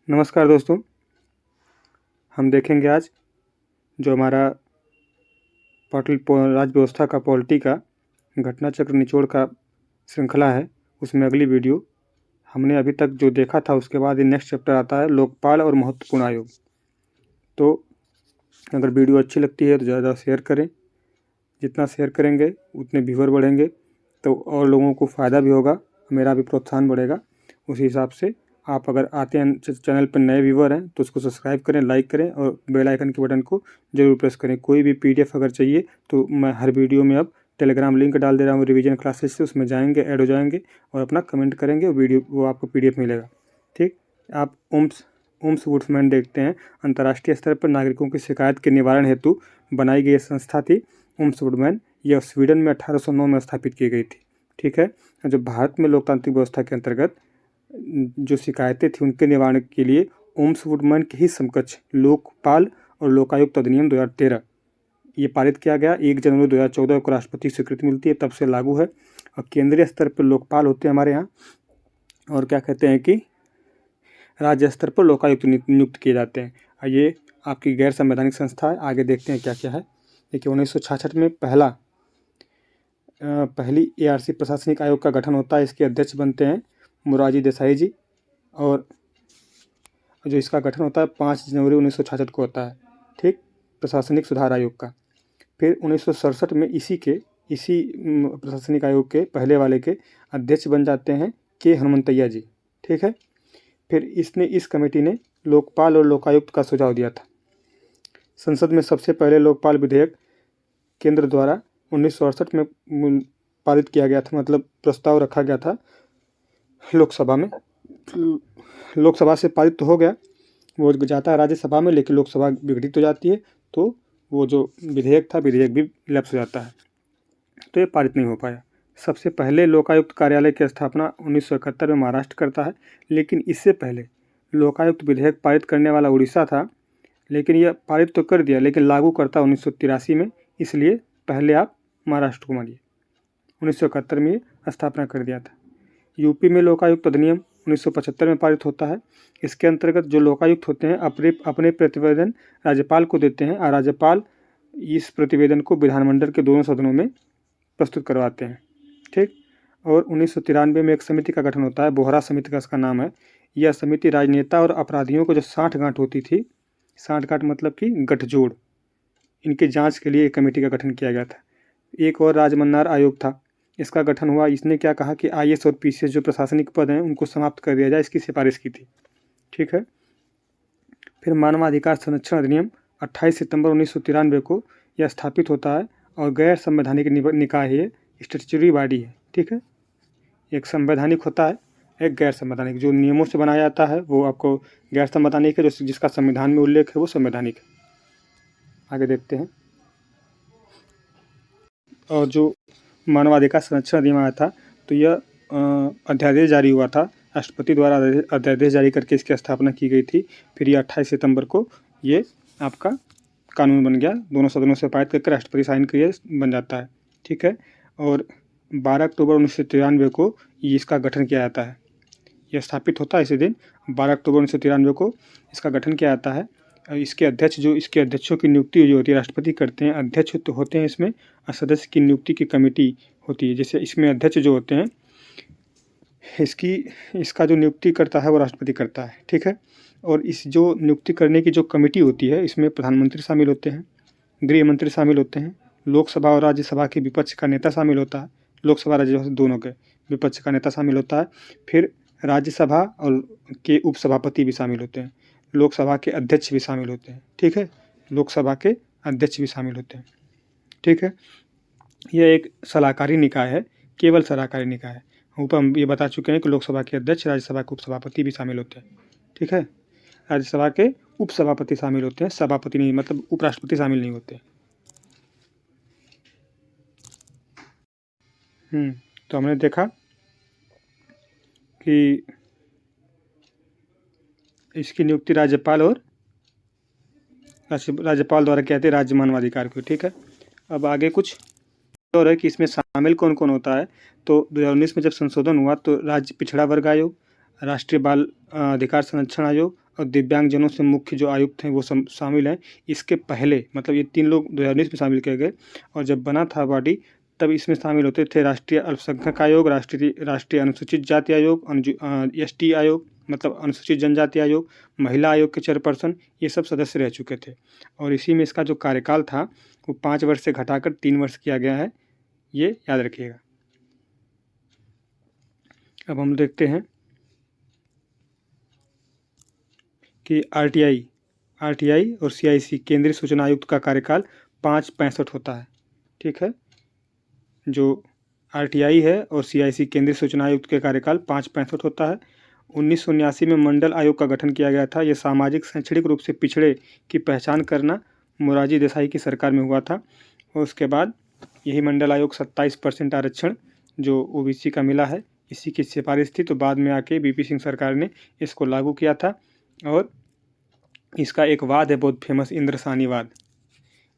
नमस्कार दोस्तों, हम देखेंगे आज जो हमारा राज्य व्यवस्था का पॉलिटी का घटना चक्र निचोड़ का श्रृंखला है, उसमें अगली वीडियो हमने अभी तक जो देखा था उसके बाद ये नेक्स्ट चैप्टर आता है लोकपाल और महत्वपूर्ण आयोग। तो अगर वीडियो अच्छी लगती है तो ज़्यादा शेयर करें, जितना शेयर करेंगे उतने व्यूअर बढ़ेंगे तो और लोगों को फ़ायदा भी होगा, मेरा भी प्रोत्साहन बढ़ेगा। उसी हिसाब से आप अगर आते हैं चैनल पर नए व्यूअर हैं तो उसको सब्सक्राइब करें, लाइक करें और बेल आइकन के बटन को जरूर प्रेस करें। कोई भी पीडीएफ अगर चाहिए तो मैं हर वीडियो में अब टेलीग्राम लिंक डाल दे रहा हूँ रिवीजन क्लासेस से, उसमें जाएंगे, ऐड हो जाएंगे और अपना कमेंट करेंगे, वीडियो वो आपको पीडीएफ मिलेगा। ठीक, आप ओम्बुड्समैन देखते हैं, अंतर्राष्ट्रीय स्तर पर नागरिकों की शिकायत के निवारण हेतु बनाई गई संस्था थी ओम्बुड्समैन। यह स्वीडन में 1809 में स्थापित की गई थी। ठीक है, जो भारत में लोकतांत्रिक व्यवस्था के अंतर्गत जो शिकायतें थी उनके निवारण के लिए ओम्बुड्समैन के ही समकक्ष लोकपाल और लोकायुक्त अधिनियम 2013 ये पारित किया गया। 1 जनवरी 2014 को राष्ट्रपति स्वीकृति मिलती है, तब से लागू है। और केंद्रीय स्तर पर लोकपाल होते हैं हमारे यहाँ, और क्या कहते हैं कि राज्य स्तर पर लोकायुक्त नियुक्त किए जाते हैं। ये आपकी गैर संवैधानिक संस्था है। आगे देखते हैं क्या क्या है। देखिए 1966 में पहली एआरसी प्रशासनिक आयोग का गठन होता है। इसके अध्यक्ष बनते हैं मोरारजी देसाई जी, और जो इसका गठन होता है 5 जनवरी 1966 को होता है। ठीक, प्रशासनिक सुधार आयोग का। फिर 1967 में इसी प्रशासनिक आयोग के पहले वाले के अध्यक्ष बन जाते हैं के हनुमंतैया जी। ठीक है, फिर इस कमेटी ने लोकपाल और लोकायुक्त का सुझाव दिया था। संसद में सबसे पहले लोकपाल विधेयक केंद्र द्वारा 1968 में पारित किया गया था, मतलब प्रस्ताव रखा गया था लोकसभा में। लोकसभा से पारित तो हो गया, वो जाता है राज्यसभा में, लेकिन लोकसभा विघटित हो जाती है तो वो जो विधेयक था विधेयक भी लैप्स हो जाता है, तो ये पारित नहीं हो पाया। सबसे पहले लोकायुक्त कार्यालय की स्थापना 1971 में महाराष्ट्र करता है, लेकिन इससे पहले लोकायुक्त विधेयक पारित करने वाला उड़ीसा था, लेकिन यह पारित तो कर दिया लेकिन लागू करता 1983 में, इसलिए पहले आप महाराष्ट्र को मानिए। 1971 में ये स्थापना कर दिया था। यूपी में लोकायुक्त अधिनियम 1975 में पारित होता है। इसके अंतर्गत जो लोकायुक्त होते हैं अपने प्रतिवेदन राज्यपाल को देते हैं और राज्यपाल इस प्रतिवेदन को विधानमंडल के दोनों सदनों में प्रस्तुत करवाते हैं। ठीक, और 1993 में एक समिति का गठन होता है, बोहरा समिति का इसका नाम है। यह समिति राजनेता और अपराधियों को जो साठगांठ होती थी, साठगांठ मतलब कि गठजोड़, इनके जांच के लिए एक कमेटी का गठन किया गया था। एक और राजमन्नार आयोग था, इसका गठन हुआ। इसने क्या कहा कि आईएएस और पीसीएस जो प्रशासनिक पद हैं उनको समाप्त कर दिया जाए, इसकी सिफारिश की थी। ठीक है, फिर मानवाधिकार संरक्षण अधिनियम 28 सितंबर 1993 को यह स्थापित होता है, और गैर संवैधानिक निकाय है, स्टैट्यूटरी बॉडी है। ठीक है, एक संवैधानिक होता है, एक गैर संवैधानिक। जो नियमों से बनाया जाता है वो आपको गैर संवैधानिक है, जो जिसका संविधान में उल्लेख है वो संवैधानिक है। आगे देखते हैं। और जो मानवाधिकार संरक्षण अधिनियम आया था तो यह अध्यादेश जारी हुआ था, राष्ट्रपति द्वारा अध्यादेश जारी करके इसकी स्थापना की गई थी। फिर ये 28 सितंबर को ये आपका कानून बन गया, दोनों सदनों से पारित करके राष्ट्रपति साइन किए बन जाता है। ठीक है, और 12 अक्टूबर 1993 को इसका गठन किया जाता है। यह स्थापित होता है इसी दिन, 12 अक्टूबर 1993 को इसका गठन किया जाता है। इसके अध्यक्षों की नियुक्ति जो होती है राष्ट्रपति करते हैं। अध्यक्ष तो होते हैं इसमें, और सदस्य की नियुक्ति की कमेटी होती है। जैसे इसमें अध्यक्ष जो होते हैं इसका जो नियुक्ति करता है वो राष्ट्रपति करता है। ठीक है, और इस जो नियुक्ति करने की जो कमेटी होती है इसमें प्रधानमंत्री शामिल होते हैं, गृह मंत्री शामिल होते हैं, लोकसभा और राज्यसभा के विपक्ष का नेता शामिल होता है, लोकसभा राज्यसभा दोनों के विपक्ष का नेता शामिल होता है। फिर राज्यसभा और के उपसभापति भी शामिल होते हैं, लोकसभा के अध्यक्ष भी शामिल होते हैं। ठीक है, लोकसभा के अध्यक्ष भी शामिल होते हैं। ठीक है, यह एक सलाहकारी निकाय है, केवल सलाहकारी निकाय है। ऊपर हम ये बता चुके हैं कि लोकसभा के अध्यक्ष, राज्यसभा के उपसभापति भी शामिल होते हैं। ठीक है, राज्यसभा के उपसभापति शामिल होते हैं, सभापति नहीं, मतलब उपराष्ट्रपति शामिल नहीं होते। तो हमने देखा कि इसकी नियुक्ति राज्यपाल द्वारा किया जाती है, राज्य मानवाधिकार को। ठीक है, अब आगे कुछ और है कि इसमें शामिल कौन कौन होता है। तो 2019 में जब संशोधन हुआ तो राज्य पिछड़ा वर्ग आयोग, राष्ट्रीय बाल अधिकार संरक्षण आयोग और दिव्यांगजनों से मुख्य जो आयुक्त हैं वो शामिल हैं। इसके पहले मतलब ये 3 लोग 2019 में शामिल किए गए, और जब बना था बॉडी तब इसमें शामिल होते थे राष्ट्रीय अल्पसंख्यक आयोग, राष्ट्रीय अनुसूचित जाति आयोग, ST आयोग मतलब अनुसूचित जनजाति आयोग, महिला आयोग के चेयरपर्सन, ये सब सदस्य रह चुके थे। और इसी में इसका जो कार्यकाल था वो 5 वर्ष से घटाकर 3 वर्ष किया गया है, ये याद रखिएगा। अब हम देखते हैं कि RTI और CIC केंद्रीय सूचना आयुक्त का कार्यकाल 5-65 होता है। ठीक है, जो RTI है और CIC केंद्रीय सूचना आयुक्त के कार्यकाल 5-65 होता है। 1979 में मंडल आयोग का गठन किया गया था। यह सामाजिक शैक्षणिक रूप से पिछड़े की पहचान करना मोरारजी देसाई की सरकार में हुआ था, और उसके बाद यही मंडल आयोग 27% आरक्षण जो OBC का मिला है, इसी की सिफारिश थी। तो बाद में आके BP सिंह सरकार ने इसको लागू किया था। और इसका एक वाद है बहुत फेमस,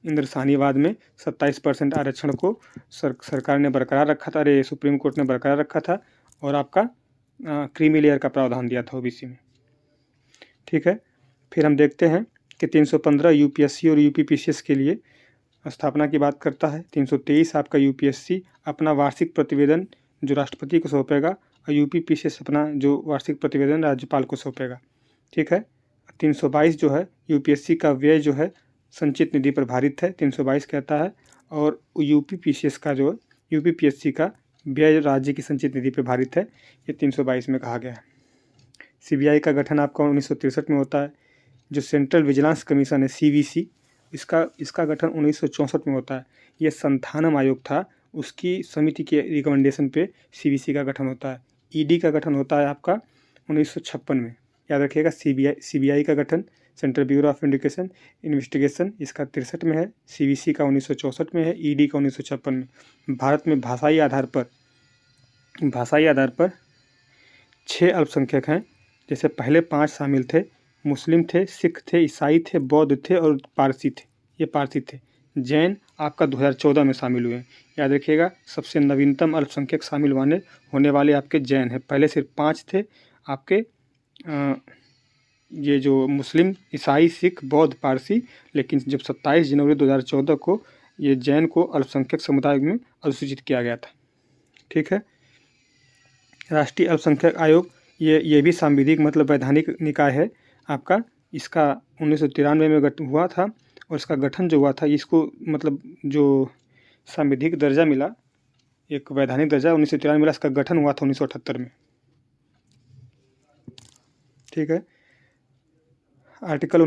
इंद्रसानीवाद में 27% आरक्षण को सरकार ने बरकरार रखा था, सुप्रीम कोर्ट ने बरकरार रखा था, और आपका क्रीमी लेयर का प्रावधान दिया था OBC में। ठीक है, फिर हम देखते हैं कि 315 UPSC और UPPCS के लिए स्थापना की बात करता है। 323 आपका UPSC अपना वार्षिक प्रतिवेदन जो राष्ट्रपति को सौंपेगा, और UPPCS अपना जो वार्षिक प्रतिवेदन राज्यपाल को सौंपेगा। ठीक है, 322 जो है UPSC का व्यय जो है संचित निधि पर भारित है, 322 कहता है। और UPPCS का जो UPPSC का व्यय राज्य की संचित निधि पर भारित है, ये 322 में कहा गया है। CBI का गठन आपका 1963 में होता है। जो सेंट्रल विजिलेंस कमीशन है CVC, इसका गठन 1964 में होता है। ये संथानम आयोग था, उसकी समिति के रिकमेंडेशन पे CVC का गठन होता है। ED का गठन होता है आपका 1956 में, याद रखिएगा। CBI का गठन सेंट्रल ब्यूरो ऑफ इन्वेस्टिगेशन इसका 63 में है, CVC का 1964 में है, ED का 1956 में। भारत में भाषाई आधार पर 6 अल्पसंख्यक हैं। जैसे पहले 5 शामिल थे, मुस्लिम थे, सिख थे, ईसाई थे, बौद्ध थे और पारसी थे। ये पारसी थे। जैन आपका 2014 में शामिल हुए, याद रखिएगा। सबसे नवीनतम अल्पसंख्यक शामिल होने वाले आपके जैन हैं। पहले सिर्फ 5 थे आपके, ये जो मुस्लिम, ईसाई, सिख, बौद्ध, पारसी, लेकिन जब 27 जनवरी 2014 को ये जैन को अल्पसंख्यक समुदाय में अनुसूचित किया गया था। ठीक है, राष्ट्रीय अल्पसंख्यक आयोग ये भी सांविधिक मतलब वैधानिक निकाय है आपका। इसका 1993 में हुआ था, और इसका गठन जो हुआ था, इसको मतलब जो सांविधिक दर्जा मिला, एक वैधानिक दर्जा 1993 मिला, इसका गठन हुआ था 1978 में। ठीक है, आर्टिकल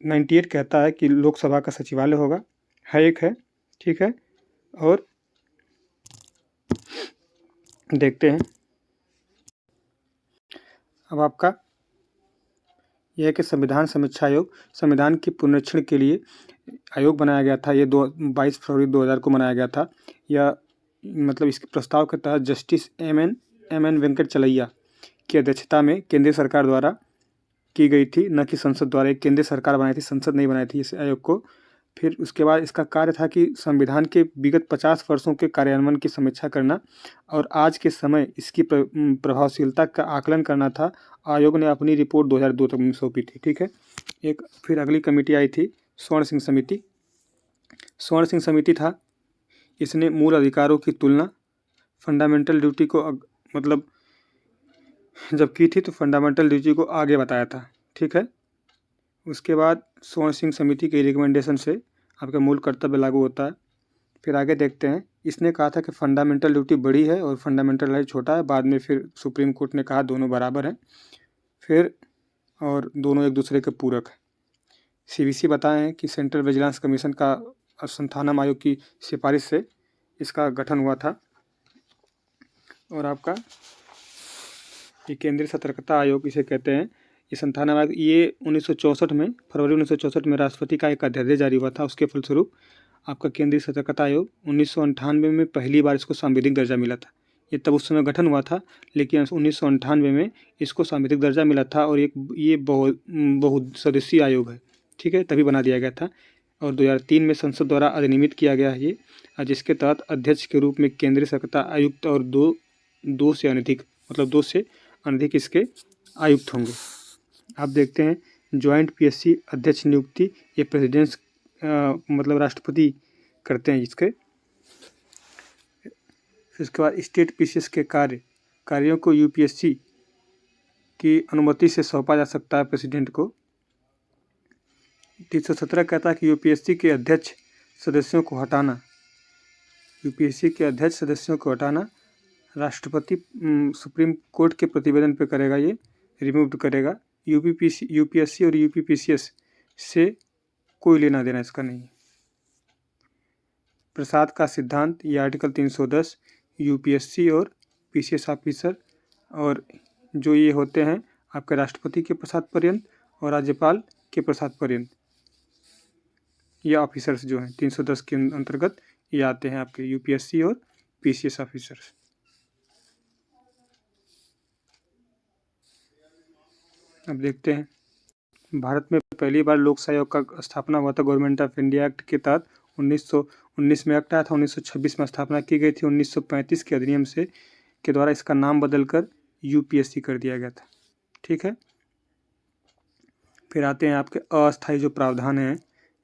98 कहता है कि लोकसभा का सचिवालय होगा, है। ठीक है, और देखते हैं अब आपका यह है कि संविधान समीक्षा आयोग, संविधान की पुनरीक्षण के लिए आयोग बनाया गया था। ये 22 फरवरी 2000 को बनाया गया था। यह मतलब इसके प्रस्ताव के तहत जस्टिस एम एन वेंकटचलैया की अध्यक्षता में केंद्रीय सरकार द्वारा की गई थी, न कि संसद द्वारा। एक केंद्रीय सरकार बनाई थी, संसद नहीं बनाई थी इस आयोग को। फिर उसके बाद इसका कार्य था कि संविधान के विगत 50 वर्षों के कार्यान्वयन की समीक्षा करना और आज के समय इसकी प्रभावशीलता का आकलन करना था। आयोग ने अपनी रिपोर्ट 2002 तक में सौंपी थी। ठीक है, फिर अगली कमेटी आई थी स्वर्ण सिंह समिति। स्वर्ण सिंह समिति था, इसने मूल अधिकारों की तुलना फंडामेंटल ड्यूटी को मतलब जब की थी तो फंडामेंटल ड्यूटी को आगे बताया था। ठीक है, उसके बाद स्वर्ण सिंह समिति के रिकमेंडेशन से आपका मूल कर्तव्य लागू होता है। फिर आगे देखते हैं, इसने कहा था कि फंडामेंटल ड्यूटी बड़ी है और फंडामेंटल राइट छोटा है। बाद में फिर सुप्रीम कोर्ट ने कहा दोनों बराबर हैं, फिर और दोनों एक दूसरे के पूरक हैं। CVC बताएं कि सेंट्रल विजिलेंस कमीशन का संथानम आयोग की सिफारिश से इसका गठन हुआ था। और आपका ये केंद्रीय सतर्कता आयोग इसे कहते हैं। ये संथानम आयोग ये 1964 में, फरवरी 1964 में राष्ट्रपति का एक अध्यादेश जारी हुआ था। उसके फलस्वरूप आपका केंद्रीय सतर्कता आयोग 1998 में पहली बार इसको सांविधिक दर्जा मिला था। ये तब उस समय गठन हुआ था, लेकिन 1998 में इसको सांविधिक दर्जा मिला था। और ये बहुसदस्यीय आयोग है। ठीक है, तभी बना दिया गया था। और 2003 में संसद द्वारा अधिनियमित किया गया है ये, जिसके तहत अध्यक्ष के रूप में केंद्रीय सतर्कता आयुक्त और दो से अनधिक इसके आयुक्त होंगे। आप देखते हैं जॉइंट पीएससी अध्यक्ष नियुक्ति ये प्रेसिडेंट्स मतलब राष्ट्रपति करते हैं इसके। फिर इसके बाद स्टेट पीसीएस के कार्यों को यूपीएससी की अनुमति से सौंपा जा सकता है प्रेसिडेंट को। 317 कहता है कि यूपीएससी के अध्यक्ष सदस्यों को हटाना, यूपीएससी के अध्यक्ष सदस्यों को हटाना राष्ट्रपति सुप्रीम कोर्ट के प्रतिवेदन पे करेगा, ये रिमूव करेगा। यूपीएससी और यूपीपीसीएस से कोई लेना देना इसका नहीं है। प्रसाद का सिद्धांत ये आर्टिकल 310 यूपीएससी और पीसीएस ऑफिसर और जो ये होते हैं आपके राष्ट्रपति के प्रसाद पर्यंत और राज्यपाल के प्रसाद पर्यंत, ये ऑफिसर्स जो हैं 310 के अंतर्गत ये आते हैं आपके यूपीएससी और पीसीएस ऑफिसर्स। अब देखते हैं भारत में पहली बार लोक आयोग का स्थापना हुआ था गवर्नमेंट ऑफ इंडिया एक्ट के तहत 1919 में एक्ट आया था। 1926 में स्थापना की गई थी। 1935 के अधिनियम से के द्वारा इसका नाम बदलकर यूपीएससी कर दिया गया था। ठीक है, फिर आते हैं आपके अस्थायी जो प्रावधान हैं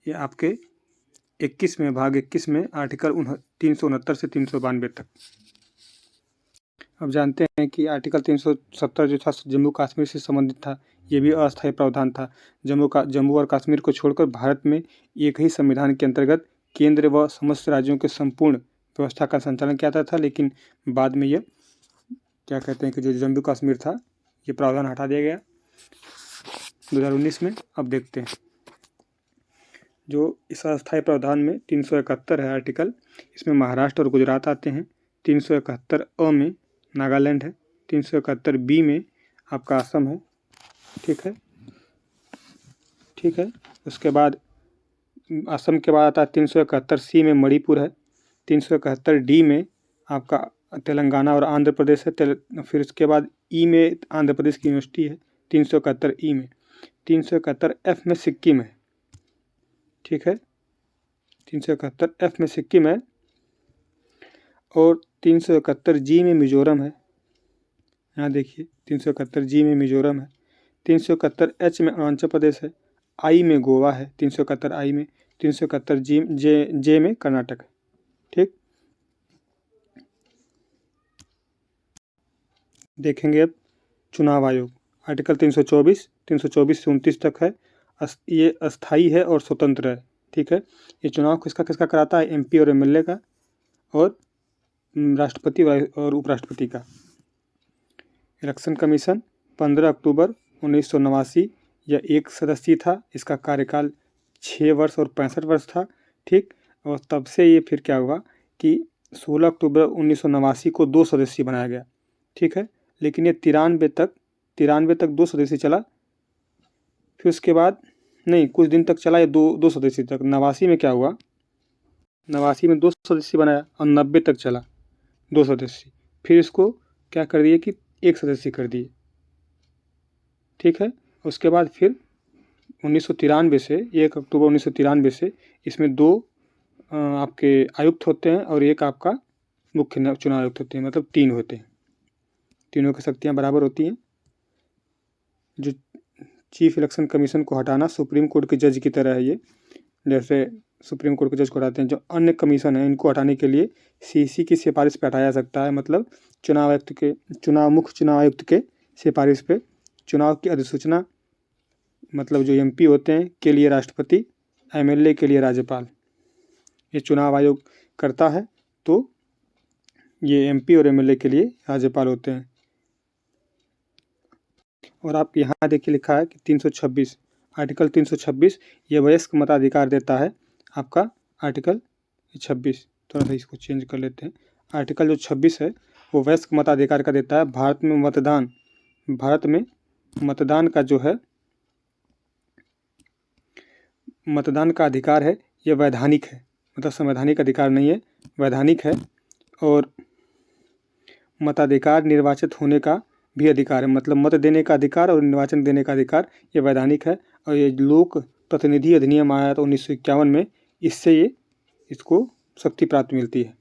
ये आपके 21 में भाग 21 में आर्टिकल 369 से 392 तक। अब जानते हैं कि आर्टिकल 370 जो था जम्मू कश्मीर से संबंधित था, ये भी अस्थायी प्रावधान था। जम्मू और कश्मीर को छोड़कर भारत में एक ही संविधान के अंतर्गत केंद्र व समस्त राज्यों के संपूर्ण व्यवस्था का संचालन किया जाता था, लेकिन बाद में ये क्या कहते हैं कि जो जम्मू कश्मीर था ये प्रावधान हटा दिया गया 2019 में। अब देखते हैं जो इस अस्थायी प्रावधान में 371 है आर्टिकल, इसमें महाराष्ट्र और गुजरात आते हैं। 371 अ में नागालैंड है। 371 बी में आपका असम है। ठीक है, उसके बाद असम के बाद आता है 371 सी में मणिपुर है। 371 डी में आपका तेलंगाना और आंध्र प्रदेश है। फिर उसके बाद ई में आंध्र प्रदेश की यूनिवर्सिटी है 371 ई में। 371 एफ में सिक्किम है। ठीक है, 371 एफ में सिक्किम है और 371 जी में मिजोरम है। यहाँ देखिए 371 जी में मिजोरम है। 371 एच में अरुणाचल प्रदेश है। आई में गोवा है 371 आई में। 371 जे में कर्नाटक है। ठीक, देखेंगे अब चुनाव आयोग आर्टिकल 324 से 29 तक है। ये अस्थाई है और स्वतंत्र है। ठीक है, ये चुनाव किसका कराता है? एमपी और एमएलए का और राष्ट्रपति और उपराष्ट्रपति का। इलेक्शन कमीशन 15 अक्टूबर 1989 यह एक सदस्यीय था। इसका कार्यकाल 6 वर्ष और 65 वर्ष था। ठीक, और तब से ये फिर क्या हुआ कि 16 अक्टूबर 1989 को 2 सदस्यीय बनाया गया। ठीक है, लेकिन ये 93 तक 2 सदस्यीय चला। फिर उसके बाद नहीं, कुछ दिन तक चला ये 2 सदस्यीय तक। 89 में क्या हुआ, 89 में 2 सदस्यीय बनाया और 90 तक चला 2 सदस्यीय। फिर इसको क्या कर दिए कि 1 सदस्यीय कर दिए। ठीक है, उसके बाद फिर 1993 से 1 अक्टूबर 1993 से इसमें 2 आपके आयुक्त होते हैं और एक आपका मुख्य चुनाव आयुक्त होते हैं, मतलब 3 होते हैं। तीनों की शक्तियाँ बराबर होती हैं। जो चीफ इलेक्शन कमीशन को हटाना सुप्रीम कोर्ट के जज की तरह है ये, जैसे सुप्रीम कोर्ट के जज को हटाते हैं। जो अन्य कमीशन है इनको हटाने के लिए सीसी की सिफारिश पे हटाया जा सकता है, मतलब मुख्य चुनाव आयुक्त के सिफारिश पे। चुनाव की अधिसूचना मतलब जो एमपी होते हैं के लिए राष्ट्रपति, एमएलए के लिए राज्यपाल, ये चुनाव आयोग करता है। तो ये एमपी और एमएलए के लिए राज्यपाल होते हैं। और आप यहाँ देखिए लिखा है कि 326 आर्टिकल 326 ये वयस्क मताधिकार देता है आपका। आर्टिकल 26 थोड़ा सा इसको चेंज कर लेते हैं। आर्टिकल जो 26 है वो वयस्क मताधिकार का देता है। भारत में मतदान का जो है मतदान का अधिकार है ये वैधानिक है, मतलब संवैधानिक अधिकार नहीं है, वैधानिक है। और मताधिकार निर्वाचित होने का भी अधिकार है, मतलब मत देने का अधिकार और निर्वाचन देने का अधिकार ये वैधानिक है। और ये लोक प्रतिनिधि अधिनियम आया था 1951 में, इससे इसको शक्ति प्राप्त मिलती है।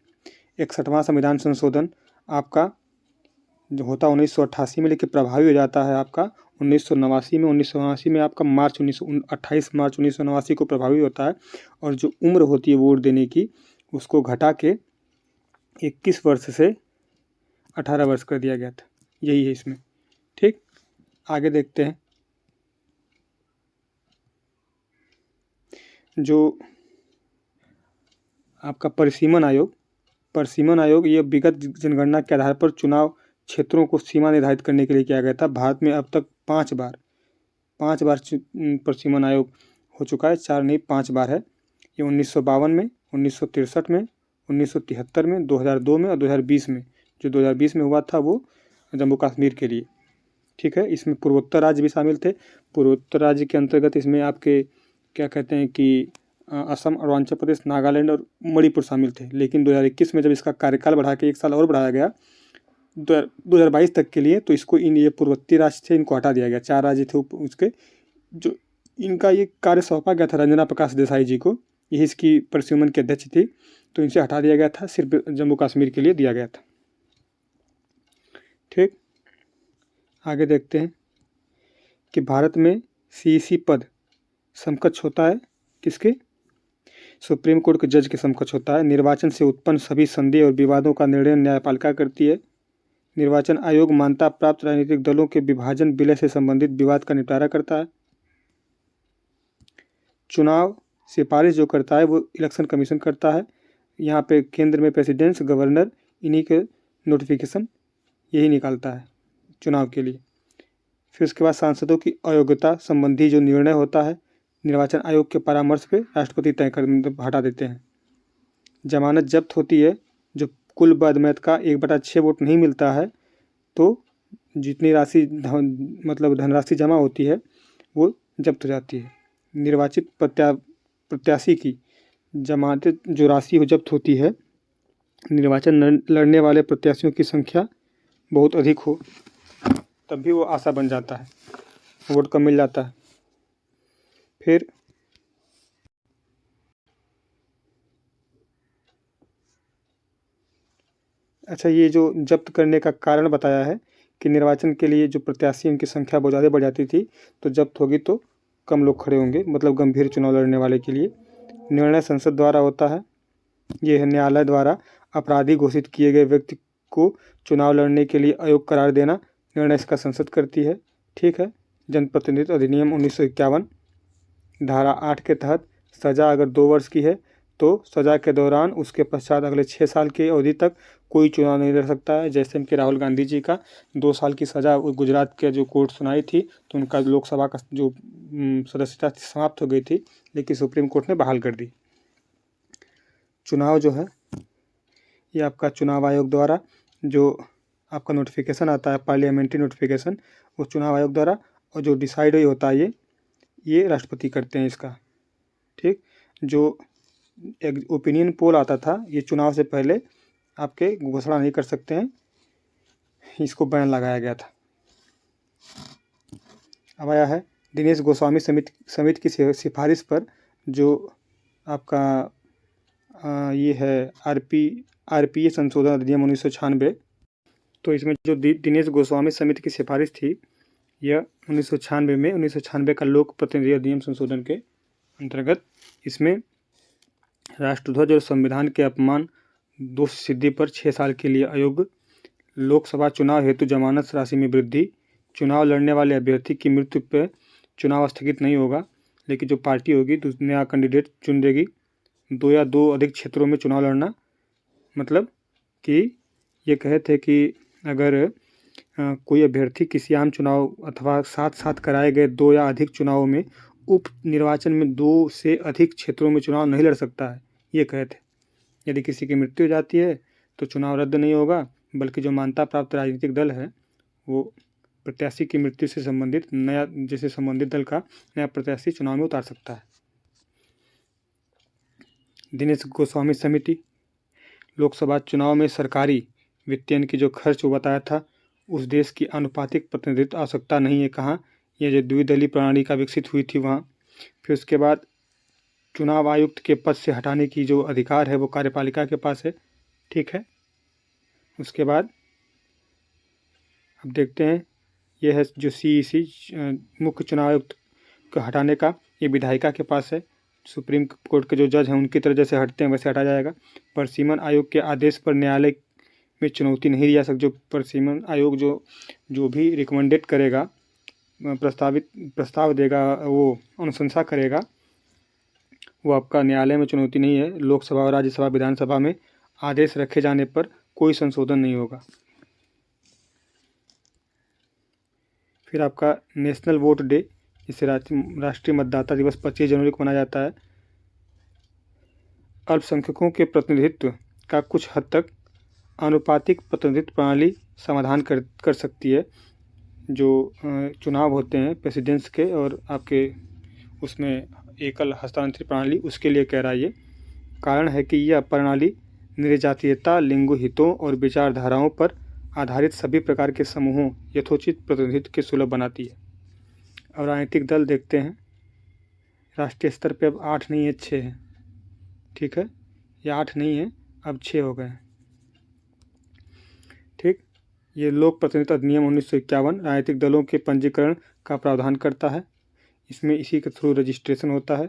61वां संविधान संशोधन आपका जो होता 1988 में, लेकिन प्रभावी हो जाता है आपका 1989 में। 1989 में आपका 28 मार्च 1989 को प्रभावी होता है। और जो उम्र होती है वोट देने की, उसको घटा के 21 वर्ष से 18 वर्ष कर दिया गया था। यही है इसमें। ठीक, आगे देखते हैं। जो आपका परिसीमन आयोग ये विगत जनगणना के आधार पर चुनाव क्षेत्रों को सीमा निर्धारित करने के लिए किया गया था। भारत में अब तक 5 बार परिसीमन आयोग हो चुका है। 4 नहीं, 5 बार है। ये 1952 में, 1963 में, 1973 में, 2002 में और 2020 में। जो 2020 में हुआ था वो जम्मू कश्मीर के लिए। ठीक है, इसमें पूर्वोत्तर राज्य भी शामिल थे। पूर्वोत्तर राज्य के अंतर्गत इसमें आपके क्या कहते हैं कि असम, अरुणाचल प्रदेश, नागालैंड और मणिपुर शामिल थे। लेकिन 2021 में जब इसका कार्यकाल बढ़ा के 1 साल और बढ़ाया गया 2022 तक के लिए, तो इसको ये पूर्वोत्तर राज्य थे, इनको हटा दिया गया। 4 राज्य थे उसके, जो इनका ये कार्य सौंपा गया था रंजना प्रकाश देसाई जी को। यही इसकी परिसीमन की अध्यक्ष थी, तो इनसे हटा दिया गया था, सिर्फ जम्मू कश्मीर के लिए दिया गया था। ठीक, आगे देखते हैं कि भारत में सीईसी पद समकक्ष होता है किसके? सुप्रीम कोर्ट के जज के समकक्ष होता है। निर्वाचन से उत्पन्न सभी संदेह और विवादों का निर्णय न्यायपालिका करती है। निर्वाचन आयोग मान्यता प्राप्त राजनीतिक दलों के विभाजन विलय से संबंधित विवाद का निपटारा करता है। चुनाव सिफारिश जो करता है वो इलेक्शन कमीशन करता है। यहाँ पे केंद्र में प्रेसिडेंट्स, गवर्नर, इन्हीं के नोटिफिकेशन यही निकालता है चुनाव के लिए। फिर उसके बाद सांसदों की अयोग्यता संबंधी जो निर्णय होता है, निर्वाचन आयोग के परामर्श पे राष्ट्रपति तय कर हटा देते हैं। जमानत जब्त होती है। जो कुल बदमैत का 1/6 वोट नहीं मिलता है, तो जितनी राशि मतलब धनराशि जमा होती है वो जब्त हो जाती है। निर्वाचित प्रत्याशी की जमानत जो राशि हो जब्त होती है, निर्वाचन लड़ने वाले प्रत्याशियों की संख्या बहुत अधिक हो तब भी वो आशा बन जाता है, वोट कम मिल जाता है। फिर अच्छा, ये जो जब्त करने का कारण बताया है कि निर्वाचन के लिए जो प्रत्याशी उनकी संख्या बहुत ज़्यादा बढ़ जाती थी, तो जब्त होगी तो कम लोग खड़े होंगे, मतलब गंभीर चुनाव लड़ने वाले के लिए। निर्णय संसद द्वारा होता है। ये है न्यायालय द्वारा अपराधी घोषित किए गए व्यक्ति को चुनाव लड़ने के लिए अयोग्य करार देना, निर्णय इसका संसद करती है। ठीक है, जनप्रतिनिधित्व अधिनियम 1951 धारा 8 के तहत सज़ा अगर 2 वर्ष की है तो सज़ा के दौरान उसके पश्चात अगले 6 साल की अवधि तक कोई चुनाव नहीं लड़ सकता है। जैसे कि राहुल गांधी जी का 2 साल की सज़ा गुजरात के जो कोर्ट सुनाई थी, तो उनका लोकसभा का जो सदस्यता समाप्त हो गई थी, लेकिन सुप्रीम कोर्ट ने बहाल कर दी। चुनाव जो है ये आपका चुनाव आयोग द्वारा जो आपका नोटिफिकेशन आता है, पार्लियामेंट्री नोटिफिकेशन, वो चुनाव आयोग द्वारा, और जो डिसाइड होता है ये राष्ट्रपति करते हैं इसका। ठीक, जो एक ओपिनियन पोल आता था, ये चुनाव से पहले आपके घोषणा नहीं कर सकते हैं, इसको बैन लगाया गया था। अब आया है दिनेश गोस्वामी समिति की सिफारिश पर जो आपका ये है आरपीए संशोधन अधिनियम 1996। तो इसमें जो दिनेश गोस्वामी समिति की सिफारिश थी, यह 1996 का लोक प्रतिनिधि अधिनियम संशोधन के अंतर्गत इसमें राष्ट्रध्वज और संविधान के अपमान दोष सिद्धि पर 6 साल के लिए अयोग्य, लोकसभा चुनाव हेतु जमानत राशि में वृद्धि, चुनाव लड़ने वाले अभ्यर्थी की मृत्यु पर चुनाव स्थगित नहीं होगा, लेकिन जो पार्टी होगी तो नया कैंडिडेट चुन देगी। 2 या 2 अधिक क्षेत्रों में चुनाव लड़ना, मतलब कि ये कहे थे कि अगर कोई अभ्यर्थी किसी आम चुनाव अथवा साथ साथ कराए गए 2 या अधिक चुनावों में उप निर्वाचन में 2 से अधिक क्षेत्रों में चुनाव नहीं लड़ सकता है, ये कहे थे। यदि किसी की मृत्यु हो जाती है तो चुनाव रद्द नहीं होगा, बल्कि जो मान्यता प्राप्त राजनीतिक दल है वो प्रत्याशी की मृत्यु से संबंधित दल का नया प्रत्याशी चुनाव में उतार सकता है। दिनेश गोस्वामी समिति लोकसभा चुनाव में सरकारी वित्तीयन की जो खर्च बताया था, उस देश की आनुपातिक प्रतिनिधित्व आवश्यकता नहीं है। कहाँ? ये जो द्विदलीय प्रणाली का विकसित हुई थी वहाँ। फिर उसके बाद चुनाव आयुक्त के पद से हटाने की जो अधिकार है वो कार्यपालिका के पास है। ठीक है, उसके बाद अब देखते हैं, ये है जो CEC मुख्य चुनाव आयुक्त को हटाने का, ये विधायिका के पास है। सुप्रीम कोर्ट के जो जज हैं उनकी तरह जैसे हटते हैं वैसे हटा जाएगा। परिसीमन आयोग के आदेश पर न्यायालय में चुनौती नहीं दिया सकती। जो परिसीमन आयोग जो भी रिकमेंडेड करेगा, प्रस्ताव देगा, वो अनुशंसा करेगा, वो आपका न्यायालय में चुनौती नहीं है। लोकसभा और राज्यसभा विधानसभा में आदेश रखे जाने पर कोई संशोधन नहीं होगा। फिर आपका नेशनल वोट डे, इसे राष्ट्रीय मतदाता दिवस 25 जनवरी को मनाया जाता है। अल्पसंख्यकों के प्रतिनिधित्व का कुछ हद तक आनुपातिक प्रतिनिधित्व प्रणाली समाधान कर सकती है। जो चुनाव होते हैं प्रेसिडेंट्स के और आपके, उसमें एकल हस्तांतरित प्रणाली, उसके लिए कह रहा है ये। कारण है कि यह प्रणाली निर्जातीयता, लिंग हितों और विचारधाराओं पर आधारित सभी प्रकार के समूहों यथोचित प्रतिनिधित्व के सुलभ बनाती है। अब राजनीतिक दल देखते हैं। राष्ट्रीय स्तर पे अब 8 नहीं है, 6 है। ठीक है, ये 8 नहीं है, अब 6 हो गए हैं। ठीक, ये लोक प्रतिनिधित्व अधिनियम 1951 राजनीतिक दलों के पंजीकरण का प्रावधान करता है। इसमें इसी के थ्रू रजिस्ट्रेशन होता है।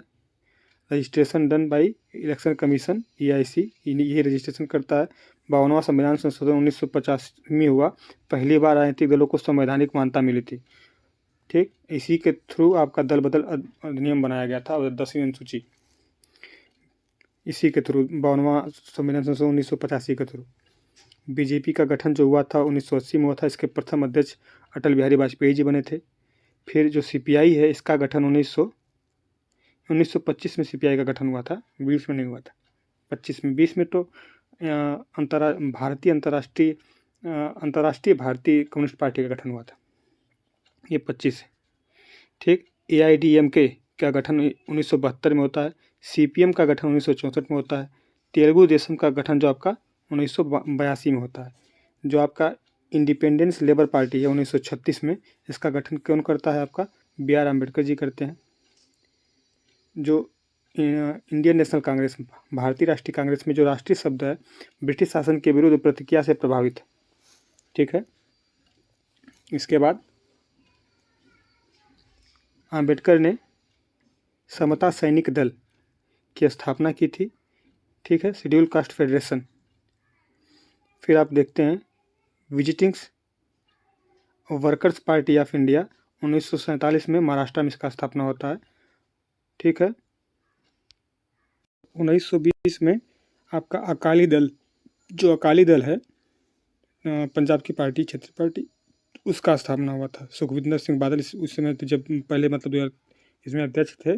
Registration done by election commission, EIC, ये रजिस्ट्रेशन करता है। 52वां संविधान संशोधन 1950 में हुआ। पहली बार राजनीतिक दलों को संवैधानिक मान्यता मिली थी। ठीक, इसी के थ्रू आपका दल बदल अधिनियम बनाया गया था, 10वीं अनुसूची, इसी के थ्रू 52वां संविधान संशोधन 1985 के थ्रू। बीजेपी का गठन जो हुआ था 1980 में हुआ था। इसके प्रथम अध्यक्ष अटल बिहारी वाजपेयी जी बने थे। फिर जो CPI है, इसका गठन 1925 में CPI का गठन हुआ था, 20 में नहीं हुआ था, 25 में। 20 में तो अंतर्राष्ट्रीय भारतीय कम्युनिस्ट पार्टी का गठन हुआ था, ये 25 है। ठीक, AIDMK का गठन 1972 में होता है। CPM का गठन 1964 में होता है। तेलुगु देशम का गठन जो आपका 1982 में होता है। जो आपका इंडिपेंडेंस लेबर पार्टी है 1936 में, इसका गठन कौन करता है? आपका BR अम्बेडकर जी करते हैं। जो इंडियन नेशनल कांग्रेस, भारतीय राष्ट्रीय कांग्रेस में जो राष्ट्रीय शब्द है, ब्रिटिश शासन के विरुद्ध प्रतिक्रिया से प्रभावित है। ठीक है, इसके बाद अम्बेडकर ने समता सैनिक दल की स्थापना की थी। ठीक है, शेड्यूल कास्ट फेडरेशन। फिर आप देखते हैं विजिटिंग्स वर्कर्स पार्टी ऑफ इंडिया 1947 में महाराष्ट्र में इसका स्थापना होता है। ठीक है, 1920 में आपका अकाली दल, जो अकाली दल है पंजाब की पार्टी, क्षेत्रीय पार्टी, उसका स्थापना हुआ था। सुखविंदर सिंह बादल उस समय तो जब पहले मतलब इसमें अध्यक्ष थे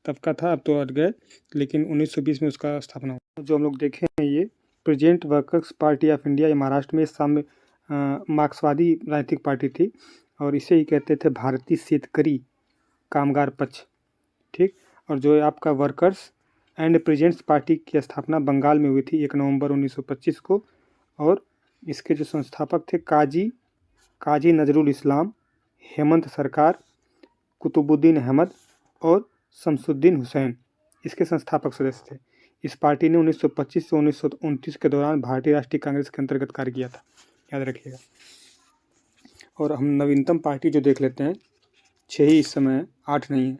तब का था, अब तो हट गए, लेकिन 1920 में उसका स्थापना हुआ। जो हम लोग देखे हैं ये present workers party of India, ये महाराष्ट्र में सामने मार्क्सवादी राजनीतिक पार्टी थी और इसे ही कहते थे भारतीय शेतकरी कामगार पक्ष। ठीक, और जो आपका वर्कर्स एंड प्रेजेंट्स पार्टी की स्थापना बंगाल में हुई थी 1 नवंबर 1925 को। और इसके जो संस्थापक थे काजी नजरुल इस्लाम, हेमंत सरकार, कुतुबुद्दीन अहमद और शमसुद्दीन हुसैन, इसके संस्थापक सदस्य थे। इस पार्टी ने 1925 से 1929 के दौरान भारतीय राष्ट्रीय कांग्रेस के अंतर्गत कार्य किया था, याद रखिएगा। और हम नवीनतम पार्टी जो देख लेते हैं, 6 ही इस समय, 8 नहीं है,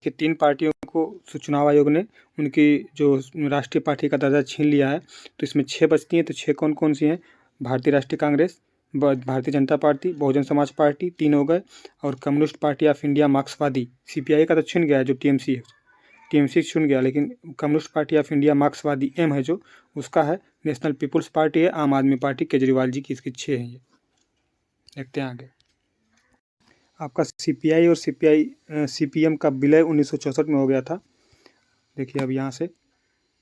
कि 3 पार्टियों को चुनाव आयोग ने उनकी जो राष्ट्रीय पार्टी का दर्जा छीन लिया है। तो इसमें 6 बचती हैं। तो 6 कौन कौन सी हैं? भारतीय राष्ट्रीय कांग्रेस, भारतीय जनता पार्टी, बहुजन समाज पार्टी, 3 हो गए, और कम्युनिस्ट पार्टी ऑफ इंडिया मार्क्सवादी। CPI का तो छीन गया है, जो TMC है, TMC छीन गया, लेकिन कम्युनिस्ट पार्टी ऑफ इंडिया मार्क्सवादी M है जो उसका है। नेशनल पीपुल्स पार्टी है, आम आदमी पार्टी केजरीवाल जी की, इसकी 6 हैं। ये देखते हैं आगे। आपका CPI और CPM का विलय 1964 में हो गया था। देखिए अब यहाँ से,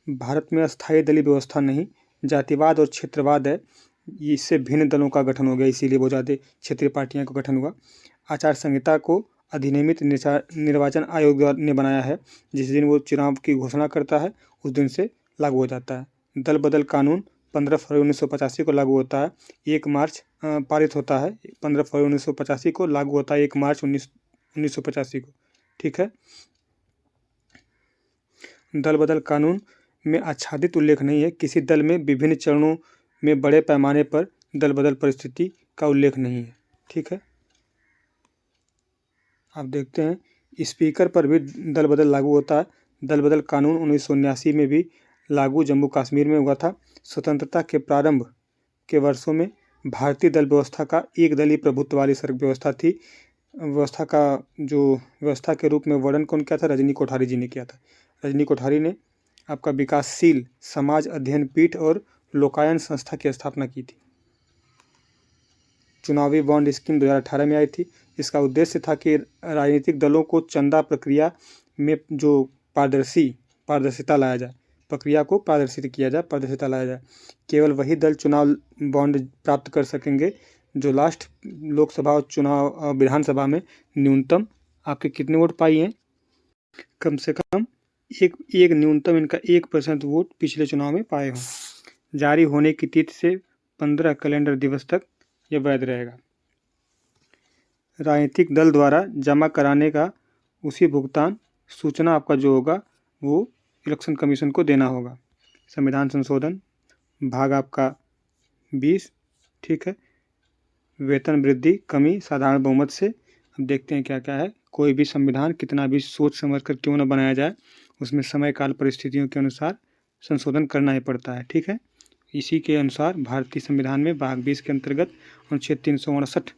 भारत में अस्थायी दलीय व्यवस्था नहीं, जातिवाद और क्षेत्रवाद है, इससे भिन्न दलों का गठन हो गया, इसीलिए बहुत ज़्यादा क्षेत्रीय पार्टियां का गठन हुआ। आचार संहिता को अधिनियमित निर्वाचन आयोग ने बनाया है। जिस दिन वो चुनाव की घोषणा करता है उस दिन से लागू हो जाता है। दल बदल कानून 15 फरवरी 1985 को लागू होता है। 1 मार्च पारित होता है, 15 फरवरी 1985 को लागू होता है, 1 मार्च 1985 को। ठीक है, दल बदल कानून में आच्छादित उल्लेख नहीं है किसी दल में विभिन्न चरणों में बड़े पैमाने पर दल बदल परिस्थिति का उल्लेख नहीं है। ठीक है, आप देखते हैं स्पीकर पर भी दल बदल लागू होता है। दल बदल कानून 1979 में भी लागू जम्मू कश्मीर में हुआ था। स्वतंत्रता के प्रारंभ के वर्षों में भारतीय दल व्यवस्था का एक दलीय प्रभुत्व वाली व्यवस्था थी। व्यवस्था का जो व्यवस्था के रूप में वर्णन कौन किया था? रजनी कोठारी जी ने किया था। रजनी कोठारी ने आपका विकासशील समाज अध्ययन पीठ और लोकायन संस्था की स्थापना की थी। चुनावी बॉन्ड स्कीम 2018 में आई थी। इसका उद्देश्य था कि राजनीतिक दलों को चंदा प्रक्रिया में जो पारदर्शिता लाया जाए, प्रक्रिया को पारदर्शिता लाया जाए। केवल वही दल चुनाव बॉन्ड प्राप्त कर सकेंगे जो लास्ट लोकसभा और चुनाव विधानसभा में न्यूनतम आपके कितने वोट पाई हैं? कम से कम एक न्यूनतम इनका 1% वोट पिछले चुनाव में पाए हों। जारी होने की तिथि से 15 कैलेंडर दिवस तक यह वैध रहेगा। राजनीतिक दल द्वारा जमा कराने का उसी भुगतान सूचना आपका जो होगा वो इलेक्शन कमीशन को देना होगा। संविधान संशोधन भाग आपका 20, ठीक है। वेतन वृद्धि कमी साधारण बहुमत से। अब देखते हैं क्या क्या है। कोई भी संविधान कितना भी सोच समझ कर क्यों न बनाया जाए, उसमें समय काल परिस्थितियों के अनुसार संशोधन करना ही पड़ता है। ठीक है, इसी के अनुसार भारतीय संविधान में भाग 20 के अंतर्गत अनुच्छेद 359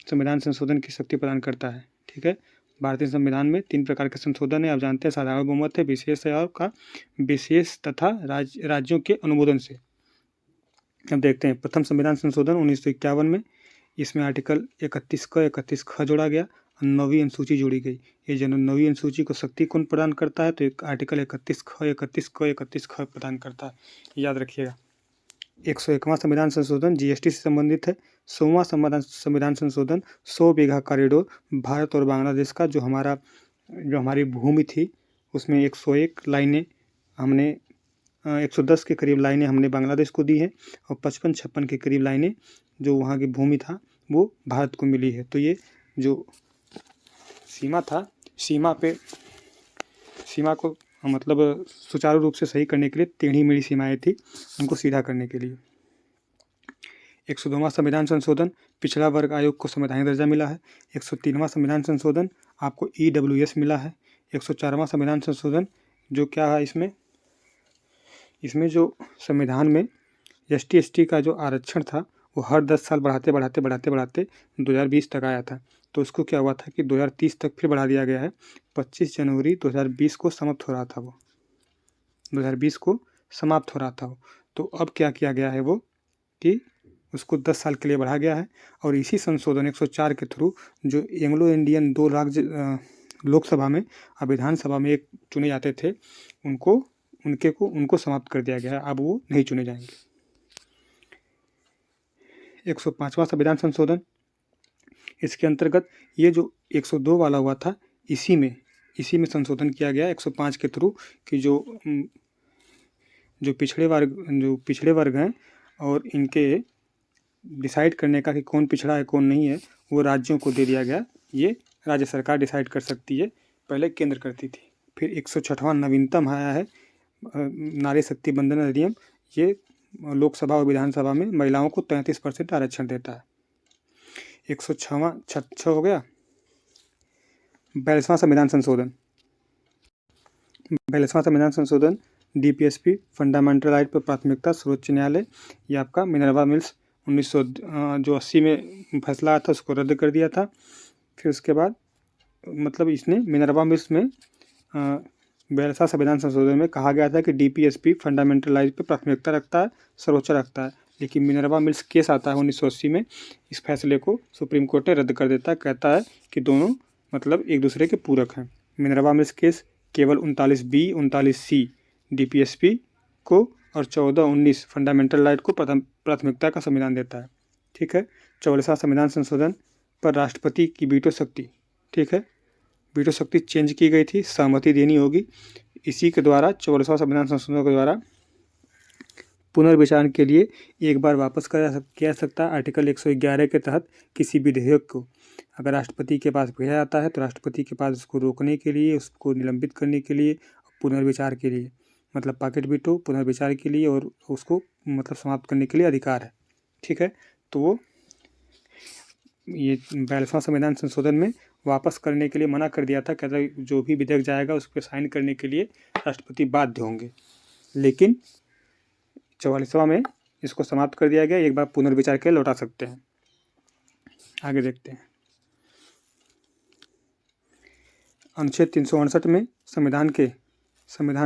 संविधान संशोधन की शक्ति प्रदान करता है। ठीक है, भारतीय संविधान में 3 प्रकार के संशोधन है, आप जानते हैं। साधारण बहुमत है, विशेष है, और का विशेष तथा राज्यों के अनुमोदन से। अब देखते हैं प्रथम संविधान संशोधन 1951 में। इसमें आर्टिकल 31 क 31 ख जोड़ा गया और 9वीं अनुसूची जोड़ी गई। ये जो 9वीं अनुसूची को शक्ति कौन प्रदान करता है? तो एक आर्टिकल 31 ख 31 क 31 ख प्रदान करता है, याद रखिएगा। 101वां संविधान संशोधन जीएसटी से संबंधित है। 100वां संविधान संशोधन 100 बीघा कॉरिडोर भारत और बांग्लादेश का जो हमारी भूमि थी उसमें 101 लाइनें हमने 110 के करीब लाइनें हमने बांग्लादेश को दी है और 55-56 के करीब लाइनें जो वहाँ की भूमि था वो भारत को मिली है। तो ये जो सीमा था, सीमा को मतलब सुचारू रूप से सही करने के लिए टेढ़ी मेढ़ी सीमाएं थी, उनको सीधा करने के लिए। 102वां संविधान संशोधन पिछड़ा वर्ग आयोग को संवैधानिक दर्जा मिला है। 103वां संविधान संशोधन आपको EWS मिला है। 104वां संविधान संशोधन जो क्या है, इसमें जो संविधान में ST/ST का जो आरक्षण था वो हर 10 साल बढ़ाते 2020 तक आया था। तो उसको क्या हुआ था कि 2030 तक फिर बढ़ा दिया गया है। 25 जनवरी 2020 को समाप्त हो रहा था वो, 2020 को समाप्त हो रहा था वो। तो अब क्या किया गया है वो कि उसको 10 साल के लिए बढ़ा गया है। और इसी संशोधन 104 के थ्रू जो एंग्लो इंडियन 2 राज्य लोकसभा में और विधानसभा में एक चुने जाते थे उनको समाप्त कर दिया गया है। अब वो नहीं चुने जाएंगे। 105वां संविधान संशोधन, इसके अंतर्गत ये जो 102 वाला हुआ था इसी में संशोधन किया गया 105 के थ्रू कि जो पिछड़े वर्ग हैं और इनके डिसाइड करने का कि कौन पिछड़ा है कौन नहीं है वो राज्यों को दे दिया गया। ये राज्य सरकार डिसाइड कर सकती है, पहले केंद्र करती थी। फिर 106वां नवीनतम आया है नारी शक्ति बंधन अधिनियम। ये लोकसभा और विधानसभा में महिलाओं को 33% आरक्षण देता है। 106वां हो गया। 42वां संविधान संशोधन DPSP फंडामेंटल राइट पर प्राथमिकता सर्वोच्च न्यायालय। ये आपका मिनर्वा मिल्स 1980 में फैसला आया था उसको रद्द कर दिया था। फिर उसके बाद मतलब इसने मिनर्वा मिल्स में 42वां संविधान संशोधन में कहा गया था कि DPSP फंडामेंटल राइट पर प्राथमिकता रखता है, सर्वोच्च रखता है। लेकिन मिनर्वा मिल्स केस आता है 1980 में, इस फैसले को सुप्रीम कोर्ट ने रद्द कर देता है। कहता है कि दोनों मतलब एक दूसरे के पूरक हैं। मिनर्वा मिल्स केस केवल 39B 39C DPSP को और 14-19 फंडामेंटल राइट को प्राथमिकता का संविधान देता है। ठीक है, 44वां संविधान संशोधन पर राष्ट्रपति की वीटो शक्ति, ठीक है, वीटो शक्ति चेंज की गई थी, सहमति देनी होगी। इसी के द्वारा 44वां संविधान संशोधन के द्वारा पुनर्विचार के लिए एक बार वापस किया सकता है। आर्टिकल 111 के तहत किसी विधेयक को अगर राष्ट्रपति के पास भेजा जाता है तो राष्ट्रपति के पास उसको रोकने के लिए, उसको निलंबित करने के लिए, पुनर्विचार के लिए मतलब पॉकेट वीटो पुनर्विचार के लिए और उसको मतलब समाप्त करने के लिए अधिकार है। ठीक है, तो वो ये 42वां संविधान संशोधन में वापस करने के लिए मना कर दिया था। कहता है जो भी विधेयक जाएगा उस पर साइन करने के लिए राष्ट्रपति बाध्य होंगे, लेकिन 44वां में इसको समाप्त कर दिया गया। एक बार पुनर्विचार के लौटा सकते हैं। आगे देखते हैं। अनुच्छेद 368 में संविधान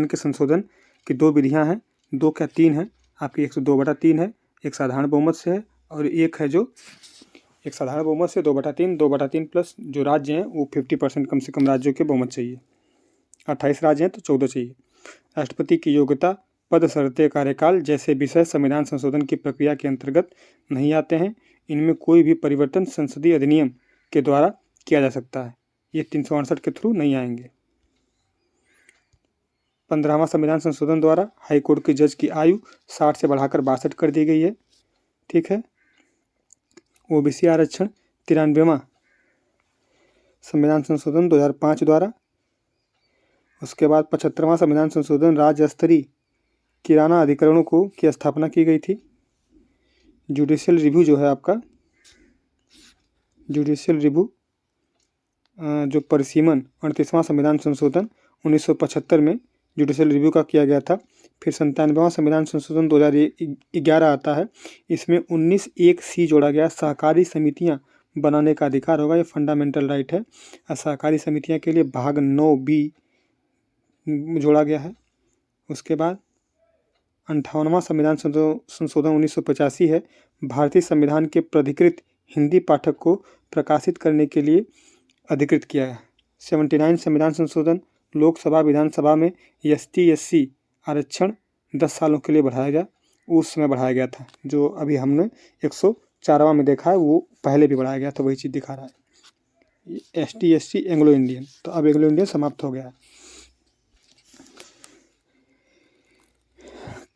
के संशोधन की 2 विधियां हैं, 2 क्या 3 हैं आपकी। 102/3 है, एक साधारण बहुमत से है, और एक है जो एक साधारण बहुमत से 2/3, 2/3 प्लस जो राज्य हैं वो 50% कम से कम राज्यों के बहुमत चाहिए। 28 राज्य हैं तो 14 चाहिए। राष्ट्रपति की योग्यता, पद, शर्तें, कार्यकाल जैसे विषय संविधान संशोधन की प्रक्रिया के अंतर्गत नहीं आते हैं। इनमें कोई भी परिवर्तन संसदीय अधिनियम के द्वारा किया जा सकता है। ये 368 के थ्रू नहीं आएंगे। 15वां संविधान संशोधन द्वारा हाईकोर्ट के जज की आयु 60 से बढ़ाकर 62 कर दी गई है। ठीक है। ओबीसी आरक्षण 93वां संविधान संशोधन 2005 द्वारा। उसके बाद 75वां संविधान संशोधन राज्य स्तरीय किराना अधिकरणों की स्थापना की गई थी। जुडिशियल रिव्यू जो है आपका, जुडिशियल रिव्यू जो परिसीमन 38वां संविधान संशोधन 1975 में जुडिशियल रिव्यू का किया गया था। फिर 97वां संविधान संशोधन 2011 आता है। इसमें 19(1)(c) जोड़ा गया, सहकारी समितियां बनाने का अधिकार होगा। ये फंडामेंटल राइट है। सहकारी समितियां के लिए भाग 9(b) जोड़ा गया है। उसके बाद 58वां संविधान संशोधन 1985 है। भारतीय संविधान के प्राधिकृत हिंदी पाठक को प्रकाशित करने के लिए अधिकृत किया है। 79 संविधान संशोधन लोकसभा विधानसभा में ST/SC आरक्षण 10 सालों के लिए बढ़ाया गया। उस समय बढ़ाया गया था, जो अभी हमने 104वां में देखा है, वो पहले भी बढ़ाया गया था, वही चीज़ दिखा रहा है। ST/SC एंग्लो इंडियन, तो अब एंग्लो इंडियन समाप्त हो गया है।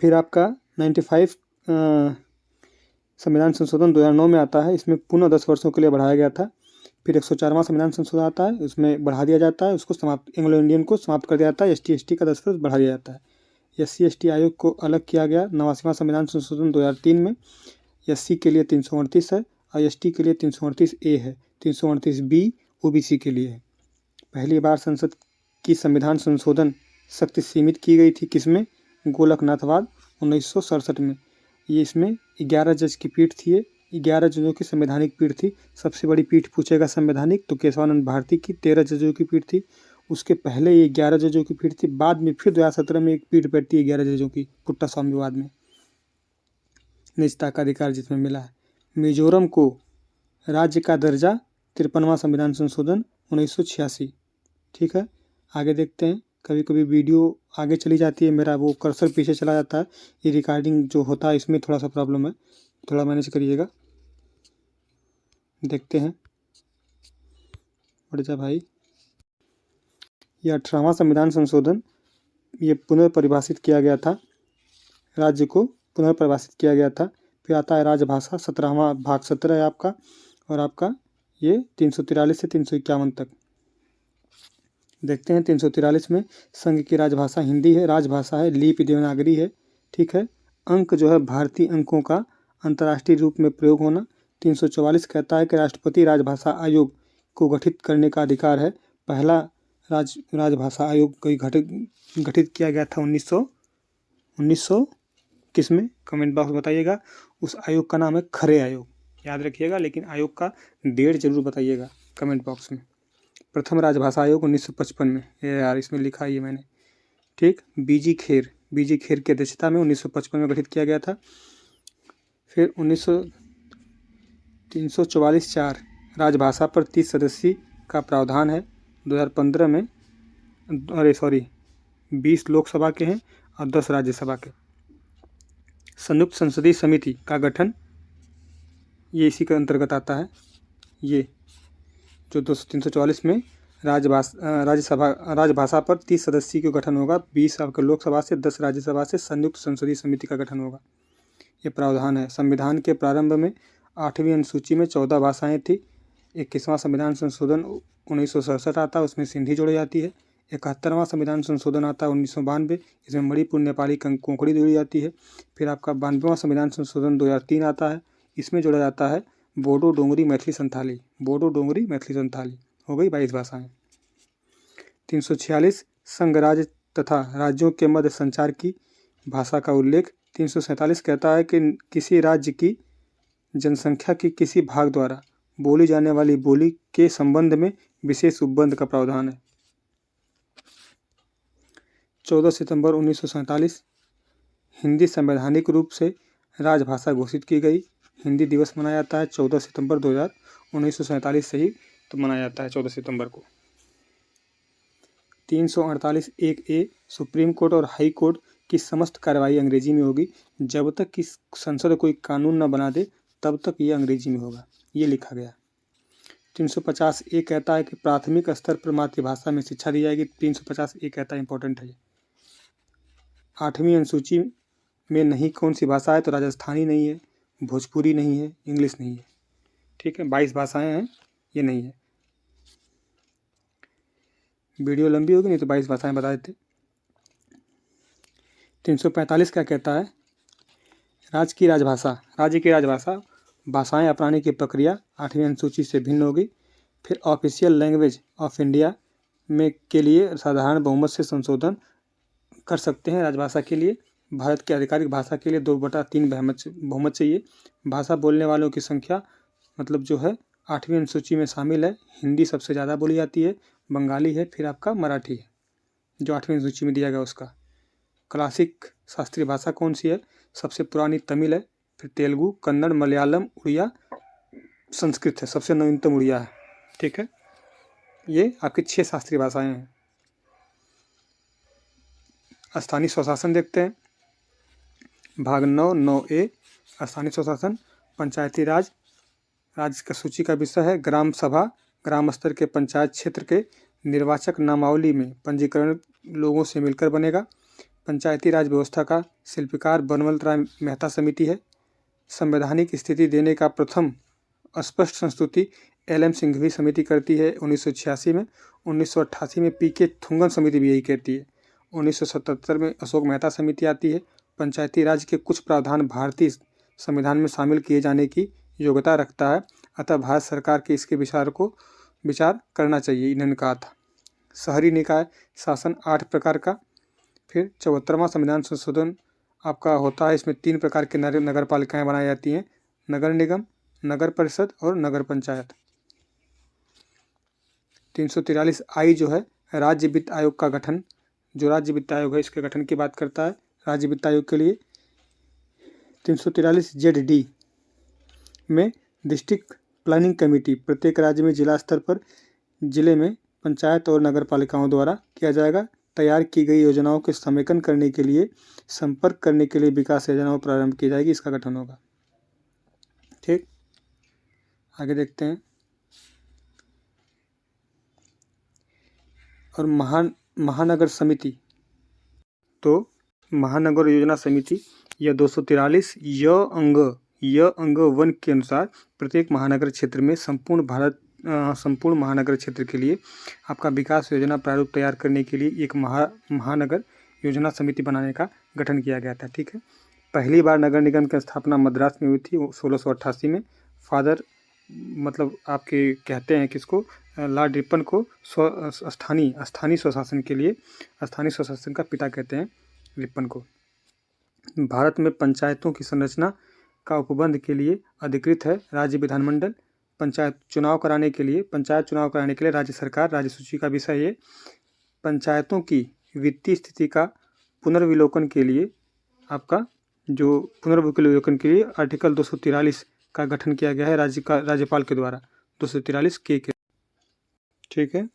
फिर आपका 95 संविधान संशोधन 2009 में आता है। इसमें पुनः 10 वर्षों के लिए बढ़ाया गया था। फिर 104वां संविधान संशोधन आता है, उसमें बढ़ा दिया जाता है, उसको समाप्त, एंग्लो इंडियन को समाप्त कर दिया जाता है। ST/ST का 10 वर्ष बढ़ा दिया जाता है। SC/ST आयोग को अलग किया गया। 89वां संविधान संशोधन 2003 में SC के लिए 338 है और ST के लिए 338A है। 338B OBC के लिए है। पहली बार संसद की संविधान संशोधन शक्ति सीमित की गई थी किसमें? गोलकनाथवाद 1967 में। ये इसमें 11 जज की पीठ थी। 11 जजों की संवैधानिक पीठ थी। सबसे बड़ी पीठ पूछेगा संवैधानिक तो केशवानंद भारती की 13 जजों की पीठ थी। उसके पहले ये 11 जजों की पीठ थी। बाद में फिर 2017 में एक पीठ बैठती है 11 जजों की, पुट्टा स्वामी विवाद में। निजता का अधिकार जिसमें मिला है। मिजोरम को राज्य का दर्जा 53वां संविधान संशोधन 1986। ठीक है, आगे देखते हैं। कभी कभी वीडियो आगे चली जाती है, मेरा वो कर्सर पीछे चला जाता है। ये रिकॉर्डिंग जो होता है इसमें थोड़ा सा प्रॉब्लम है, थोड़ा मैनेज करिएगा। देखते हैं, बढ़ जा भाई। ये 18वां संविधान संशोधन, ये पुनर्परिभाषित किया गया था, राज्य को पुनर्परिभाषित किया गया था। फिर आता है राजभाषा, 17वां भाग 17 है आपका, और आपका ये 343 से 351 तक। देखते हैं 343 में संघ की राजभाषा हिंदी है, राजभाषा है, लिपि देवनागरी है। ठीक है, अंक जो है भारतीय अंकों का अंतर्राष्ट्रीय रूप में प्रयोग होना। 344 कहता है कि राष्ट्रपति राजभाषा आयोग को गठित करने का अधिकार है। पहला राजभाषा आयोग को गठित किया गया था 1900 किस में? कमेंट बॉक्स बताइएगा। उस आयोग का नाम है खरे आयोग, याद रखिएगा, लेकिन आयोग का डेट जरूर बताइएगा कमेंट बॉक्स में। प्रथम राजभाषा आयोग 1955 में, ये यार इसमें लिखा है ये मैंने। ठीक, बीजी खेर की अध्यक्षता में 1955 में गठित किया गया था। फिर 344(4) राजभाषा पर 30 सदस्य का प्रावधान है। 2015 में 20 लोकसभा के हैं और 10 राज्यसभा के। संयुक्त संसदीय समिति का गठन, ये इसी के अंतर्गत आता है। ये जो 344 में राजभाषा पर 30 सदस्य का गठन होगा। 20 आपके लोकसभा से, 10 राज्यसभा से संयुक्त संसदीय समिति का गठन होगा। ये प्रावधान है। संविधान के प्रारंभ में 8वीं अनुसूची में 14 भाषाएं थी। 21वां संविधान संशोधन 1967 आता है, उसमें सिंधी जोड़ी जाती है। 71वां संविधान संशोधन आता है 1992, इसमें मणिपुर, नेपाली, कोंकणी जोड़ी जाती है। फिर आपका 92वां संविधान संशोधन 2003 आता है, इसमें जोड़ा जाता है बोडो, डोंगरी, मैथिली, संथाली। बोडो, डोंगरी, मैथिली, संथाली हो गई 22 भाषाएं। 346 संघ राज्य तथा राज्यों के मध्य संचार की भाषा का उल्लेख। 347 कहता है कि किसी राज्य की जनसंख्या की किसी भाग द्वारा बोली जाने वाली बोली के संबंध में विशेष उपबंध का प्रावधान है। 14 सितंबर 1947 हिंदी संवैधानिक रूप से राजभाषा घोषित की गई। हिंदी दिवस मनाया जाता है 14 सितंबर 1947 से ही तो मनाया जाता है 14 सितंबर को। 348 एक ए सुप्रीम कोर्ट और हाई कोर्ट की समस्त कार्रवाई अंग्रेजी में होगी। जब तक कि संसद कोई कानून न बना दे तब तक ये अंग्रेजी में होगा, ये लिखा गया। 350 ए कहता है कि प्राथमिक स्तर पर मातृभाषा में शिक्षा दी जाएगी। 350 ए कहता है, इंपॉर्टेंट है। 8वीं अनुसूची में नहीं कौन सी भाषा है, तो राजस्थानी नहीं है, भोजपुरी नहीं है, इंग्लिश नहीं है। ठीक है, 22 भाषाएं हैं, ये नहीं है। वीडियो लंबी होगी, नहीं तो 22 भाषाएं बता देते। 345 क्या कहता है, राज्य की राजभाषा भाषाएं अपनाने की प्रक्रिया 8वीं अनुसूची से भिन्न होगी। फिर ऑफिशियल लैंग्वेज ऑफ इंडिया में के लिए साधारण बहुमत से संशोधन कर सकते हैं। राजभाषा के लिए, भारत की आधिकारिक भाषा के लिए 2/3 बहुमत चाहिए। भाषा बोलने वालों की संख्या मतलब जो है 8वीं अनुसूची में शामिल है। हिंदी सबसे ज़्यादा बोली जाती है, बंगाली है, फिर आपका मराठी है जो 8वीं अनुसूची में दिया गया उसका। क्लासिक शास्त्रीय भाषा कौन सी है, सबसे पुरानी तमिल है, फिर तेलुगु, कन्नड़, मलयालम, उड़िया, संस्कृत है, सबसे नवीनतम उड़िया है। ठीक है, ये आपकी 6 शास्त्रीय भाषाएं हैं। स्थानीय स्वशासन देखते हैं, भाग 9(9)A स्थानीय स्वशासन। पंचायती राज, राज्य का सूची का विषय है। ग्राम सभा, ग्राम स्तर के पंचायत क्षेत्र के निर्वाचक नामावली में पंजीकरण लोगों से मिलकर बनेगा। पंचायती राज व्यवस्था का शिल्पकार बनवंत राय मेहता समिति है। संवैधानिक स्थिति देने का प्रथम स्पष्ट संस्तुति LM सिंघवी समिति करती है 1986 में। 1988 में PK थुंगन समिति भी यही कहती है। 1977 में अशोक मेहता समिति आती है। पंचायती राज के कुछ प्रावधान भारतीय संविधान में शामिल किए जाने की योग्यता रखता है, अतः भारत सरकार के इसके विचार करना चाहिए, इन्होंने कहा था। शहरी निकाय शासन 8 प्रकार का। फिर 74वां संविधान संशोधन आपका होता है। इसमें 3 प्रकार के नगर पालिकाएँ बनाई जाती हैं, नगर निगम, नगर परिषद और नगर पंचायत। 343 आई जो है राज्य वित्त आयोग का गठन, जो राज्य वित्त आयोग है इसके गठन की बात करता है राज्य वित्त आयोग के लिए। 343 ZD में डिस्ट्रिक्ट प्लानिंग कमेटी, प्रत्येक राज्य में जिला स्तर पर जिले में पंचायत और नगर पालिकाओं द्वारा किया जाएगा। तैयार की गई योजनाओं के समेकन करने के लिए, संपर्क करने के लिए विकास योजनाओं प्रारंभ की जाएगी, इसका गठन होगा। ठीक, आगे देखते हैं। और महानगर समिति, तो महानगर योजना समिति यह 243 य अंग 1 के अनुसार प्रत्येक महानगर क्षेत्र में संपूर्ण महानगर क्षेत्र के लिए आपका विकास योजना प्रारूप तैयार करने के लिए एक महानगर योजना समिति बनाने का गठन किया गया था। ठीक है, पहली बार नगर निगम की स्थापना मद्रास में हुई थी 1688 में। फादर मतलब आपके कहते हैं किसको, लॉर्ड रिपन को स्थानीय स्वशासन के लिए, स्थानीय स्वशासन का पिता कहते हैं रिपन को। भारत में पंचायतों की संरचना का उपबंध के लिए अधिकृत है राज्य विधानमंडल। पंचायत चुनाव कराने के लिए राज्य सरकार, राज्य सूची का विषय ये। पंचायतों की वित्तीय स्थिति का पुनर्विलोकन के लिए आर्टिकल 243 का गठन किया गया है राज्यपाल के द्वारा, 243 के। ठीक है,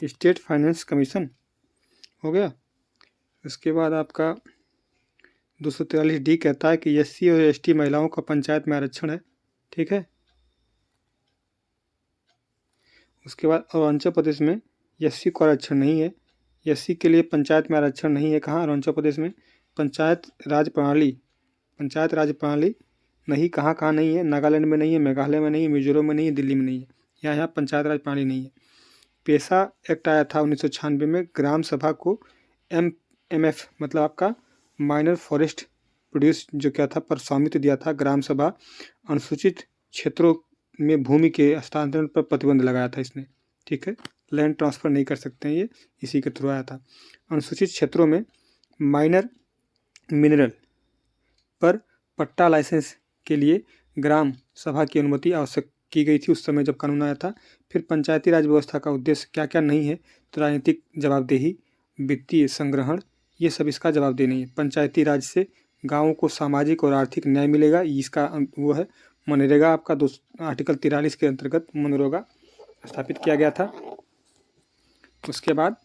स्टेट फाइनेंस कमीशन हो गया। उसके बाद आपका 243D कहता है कि SC और ST महिलाओं का पंचायत में आरक्षण है। ठीक है, उसके बाद अरुणाचल प्रदेश में SC को आरक्षण नहीं है। SC के लिए पंचायत में आरक्षण नहीं है। कहाँ, अरुणाचल प्रदेश में। पंचायत राज प्रणाली नहीं, कहाँ नहीं है, नागालैंड में नहीं है, मेघालय में नहीं है, मिजोरम में नहीं है, दिल्ली में नहीं है, यहाँ पंचायत राज प्रणाली नहीं है। पेशा एक्ट आया था 1996 में। ग्राम सभा को MF मतलब आपका माइनर फॉरेस्ट प्रोड्यूस जो क्या था पर स्वामित्व दिया था। ग्राम सभा अनुसूचित क्षेत्रों में भूमि के हस्तांतरण पर प्रतिबंध लगाया था इसने, ठीक है। लैंड ट्रांसफ़र नहीं कर सकते हैं ये, इसी के थ्रू आया था। अनुसूचित क्षेत्रों में माइनर मिनरल पर पट्टा लाइसेंस के लिए ग्राम सभा की अनुमति आवश्यक की गई थी उस समय जब कानून आया था। फिर पंचायती राज व्यवस्था का उद्देश्य क्या क्या नहीं है, तो राजनीतिक जवाबदेही, वित्तीय संग्रहण, ये सब इसका जवाबदेही नहीं है। पंचायती राज से गाँवों को सामाजिक और आर्थिक न्याय मिलेगा, इसका वो है। मनरेगा आपका आर्टिकल 43 के अंतर्गत मनरेगा स्थापित किया गया था। उसके बाद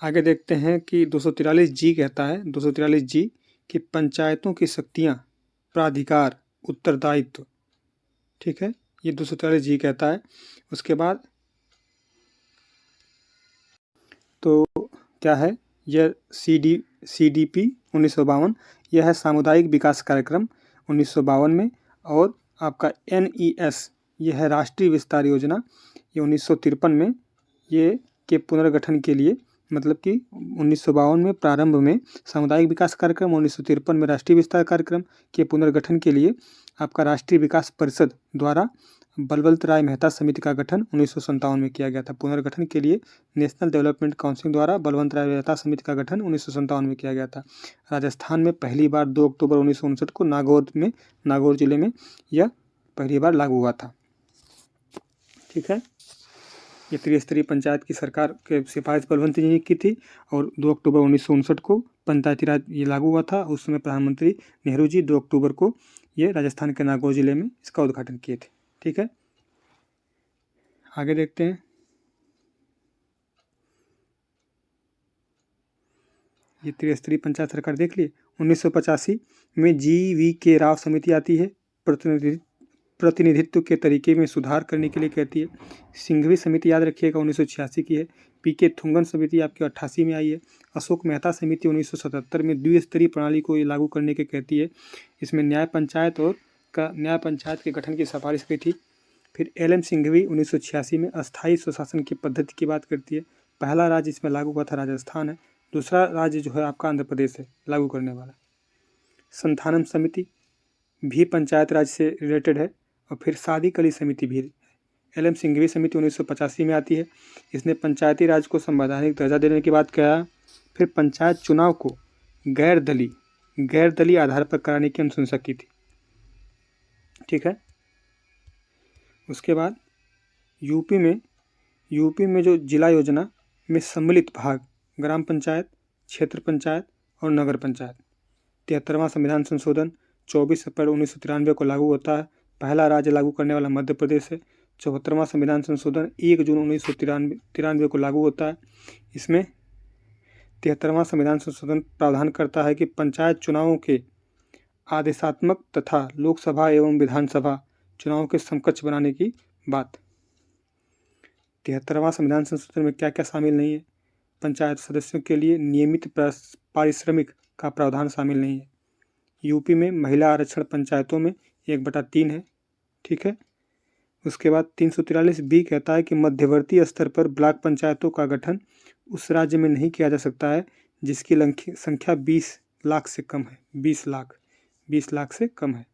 आगे देखते हैं कि 243 जी कहता है, 243 जी कि पंचायतों की शक्तियाँ, प्राधिकार, उत्तरदायित्व, ठीक है, ये 243 जी कहता है। उसके बाद तो क्या है, यह CDP 1952, यह है सामुदायिक विकास कार्यक्रम 1952 में। और आपका NES, यह है राष्ट्रीय विस्तार योजना, ये 1953 में, ये के पुनर्गठन के लिए, मतलब कि 1952 में प्रारंभ में सामुदायिक विकास कार्यक्रम, 1953 में राष्ट्रीय विस्तार कार्यक्रम के पुनर्गठन के लिए आपका राष्ट्रीय विकास परिषद द्वारा बलवंत राय मेहता समिति का गठन 1957 में किया गया था। पुनर्गठन के लिए नेशनल डेवलपमेंट काउंसिल द्वारा बलवंत राय मेहता समिति का गठन 1957 में किया गया था। राजस्थान में पहली बार 2 अक्टूबर 1959 को नागौर जिले में यह पहली बार लागू हुआ था, ठीक है। ये त्रिस्तरीय पंचायत की सरकार के सिफारिश बलवंत जी ने की थी और 2 अक्टूबर 1959 को पंचायती राज ये लागू हुआ था। उस समय प्रधानमंत्री नेहरू जी 2 अक्टूबर को ये राजस्थान के नागौर जिले में इसका उद्घाटन किए थे, ठीक है। आगे देखते हैं, ये त्रिस्तरीय पंचायत सरकार देख लिए। 1985 में GVK राव समिति आती है, प्रतिनिधित्व के तरीके में सुधार करने के लिए कहती है। सिंघवी समिति याद रखिएगा 1986 की है। PK थुंगन समिति आपकी 88 में आई है। अशोक मेहता समिति 1977 में द्विस्तरीय प्रणाली को लागू करने के कहती है। इसमें न्याय पंचायत के गठन की सिफारिश की थी। फिर LM सिंघवी 1986 में अस्थायी स्वशासन की पद्धति की बात करती है। पहला राज्य इसमें लागू हुआ था राजस्थान है, दूसरा राज्य जो है आपका आंध्र प्रदेश है लागू करने वाला। संथानम समिति भी पंचायत राज से रिलेटेड है। और फिर सादी कली समिति भी LM सिंघवी समिति 1985 में आती है। इसने पंचायती राज को संवैधानिक दर्जा देने की बात कहा। फिर पंचायत चुनाव को गैर दलीय आधार पर कराने की अनुशंसा की थी, ठीक है। उसके बाद यूपी में जो जिला योजना में सम्मिलित भाग ग्राम पंचायत, क्षेत्र पंचायत और नगर पंचायत। 73वां संविधान संशोधन 24 अप्रैल 1993 को लागू होता है। पहला राज्य लागू करने वाला मध्य प्रदेश है। 74वां संविधान संशोधन 1 जून 1993 को लागू होता है। इसमें 73वां संविधान संशोधन प्रावधान करता है कि पंचायत चुनावों के आदेशात्मक तथा लोकसभा एवं विधानसभा चुनावों के समकक्ष बनाने की बात। 73वां संविधान संशोधन में क्या क्या शामिल नहीं है? पंचायत सदस्यों के लिए नियमित पारिश्रमिक का प्रावधान शामिल नहीं है। यूपी में महिला आरक्षण पंचायतों में 1/3 है, ठीक है। उसके बाद 343 बी कहता है कि मध्यवर्ती स्तर पर ब्लॉक पंचायतों का गठन उस राज्य में नहीं किया जा सकता है जिसकी संख्या 20 लाख से कम है। 20 लाख से कम है।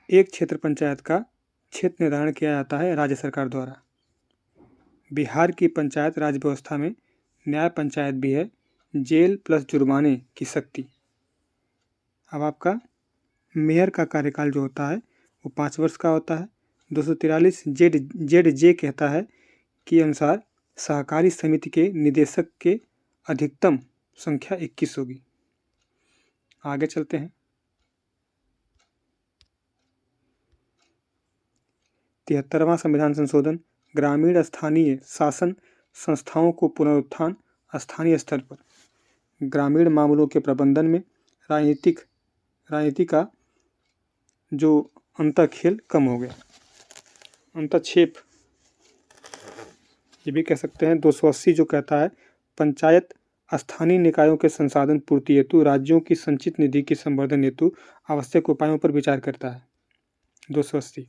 एक क्षेत्र पंचायत का क्षेत्र निर्धारण किया जाता है राज्य सरकार द्वारा। बिहार की पंचायत राज व्यवस्था में न्याय पंचायत भी है, जेल प्लस जुर्माने की शक्ति। अब आपका मेयर का कार्यकाल जो होता है वो 5 वर्ष का होता है। 243 ZJ कहता है कि अनुसार सहकारी समिति के निदेशक के अधिकतम संख्या 21 होगी। आगे चलते हैं। 73वां संविधान संशोधन ग्रामीण स्थानीय शासन संस्थाओं को पुनरुत्थान स्थानीय स्तर पर ग्रामीण मामलों के प्रबंधन में राजनीति का जो अंतःखेल कम हो गया, अंतःक्षेप ये भी कह सकते हैं। 280 जो कहता है पंचायत स्थानीय निकायों के संसाधन पूर्ति हेतु राज्यों की संचित निधि के संवर्धन हेतु आवश्यक उपायों पर विचार करता है। 280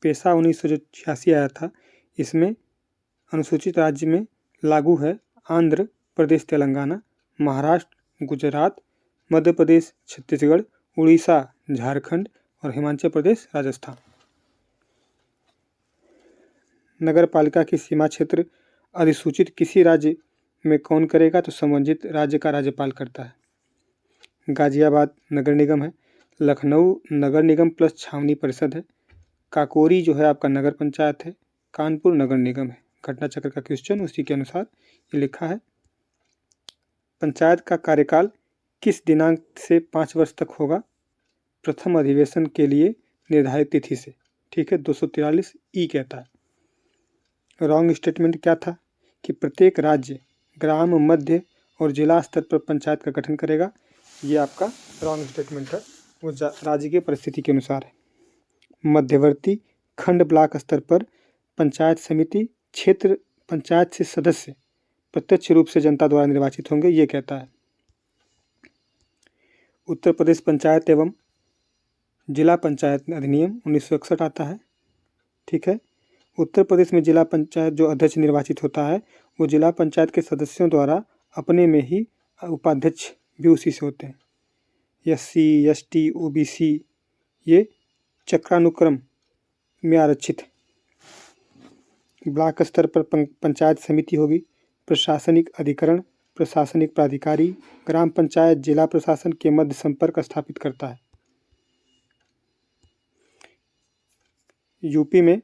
पेशा 1986 आया था। इसमें अनुसूचित राज्य में लागू है आंध्र प्रदेश, तेलंगाना, महाराष्ट्र, गुजरात, मध्य प्रदेश, छत्तीसगढ़, उड़ीसा, झारखंड और हिमाचल प्रदेश, राजस्थान। नगर पालिका की सीमा क्षेत्र अधिसूचित किसी राज्य में कौन करेगा? तो संबंधित राज्य का राज्यपाल करता है। गाजियाबाद नगर निगम है, लखनऊ नगर निगम प्लस छावनी परिषद है, काकोरी जो है आपका नगर पंचायत है, कानपुर नगर निगम है। घटना चक्र का क्वेश्चन उसी के अनुसार ये लिखा है। पंचायत का कार्यकाल किस दिनांक से 5 वर्ष तक होगा? प्रथम अधिवेशन के लिए निर्धारित तिथि से। ठीक है, 243 ई कहता है। रॉन्ग स्टेटमेंट क्या था कि प्रत्येक राज्य ग्राम, मध्य और जिला स्तर पर पंचायत का गठन करेगा। ये आपका रॉन्ग स्टेटमेंट है, वो राज्य की परिस्थिति के अनुसार है। मध्यवर्ती खंड ब्लॉक स्तर पर पंचायत समिति क्षेत्र पंचायत से सदस्य प्रत्यक्ष रूप से जनता द्वारा निर्वाचित होंगे, ये कहता है। उत्तर प्रदेश पंचायत एवं जिला पंचायत अधिनियम 1961 आता है। ठीक है, उत्तर प्रदेश में जिला पंचायत जो अध्यक्ष निर्वाचित होता है वो जिला पंचायत के सदस्यों द्वारा अपने में ही उपाध्यक्ष भी उसी से होते हैं। SC, ST, OBC ये चक्रानुक्रम में आरक्षित है। ब्लॉक स्तर पर पंचायत समिति होगी, प्रशासनिक अधिकरण, प्रशासनिक प्राधिकारी, ग्राम पंचायत जिला प्रशासन के मध्य संपर्क स्थापित करता है। यूपी में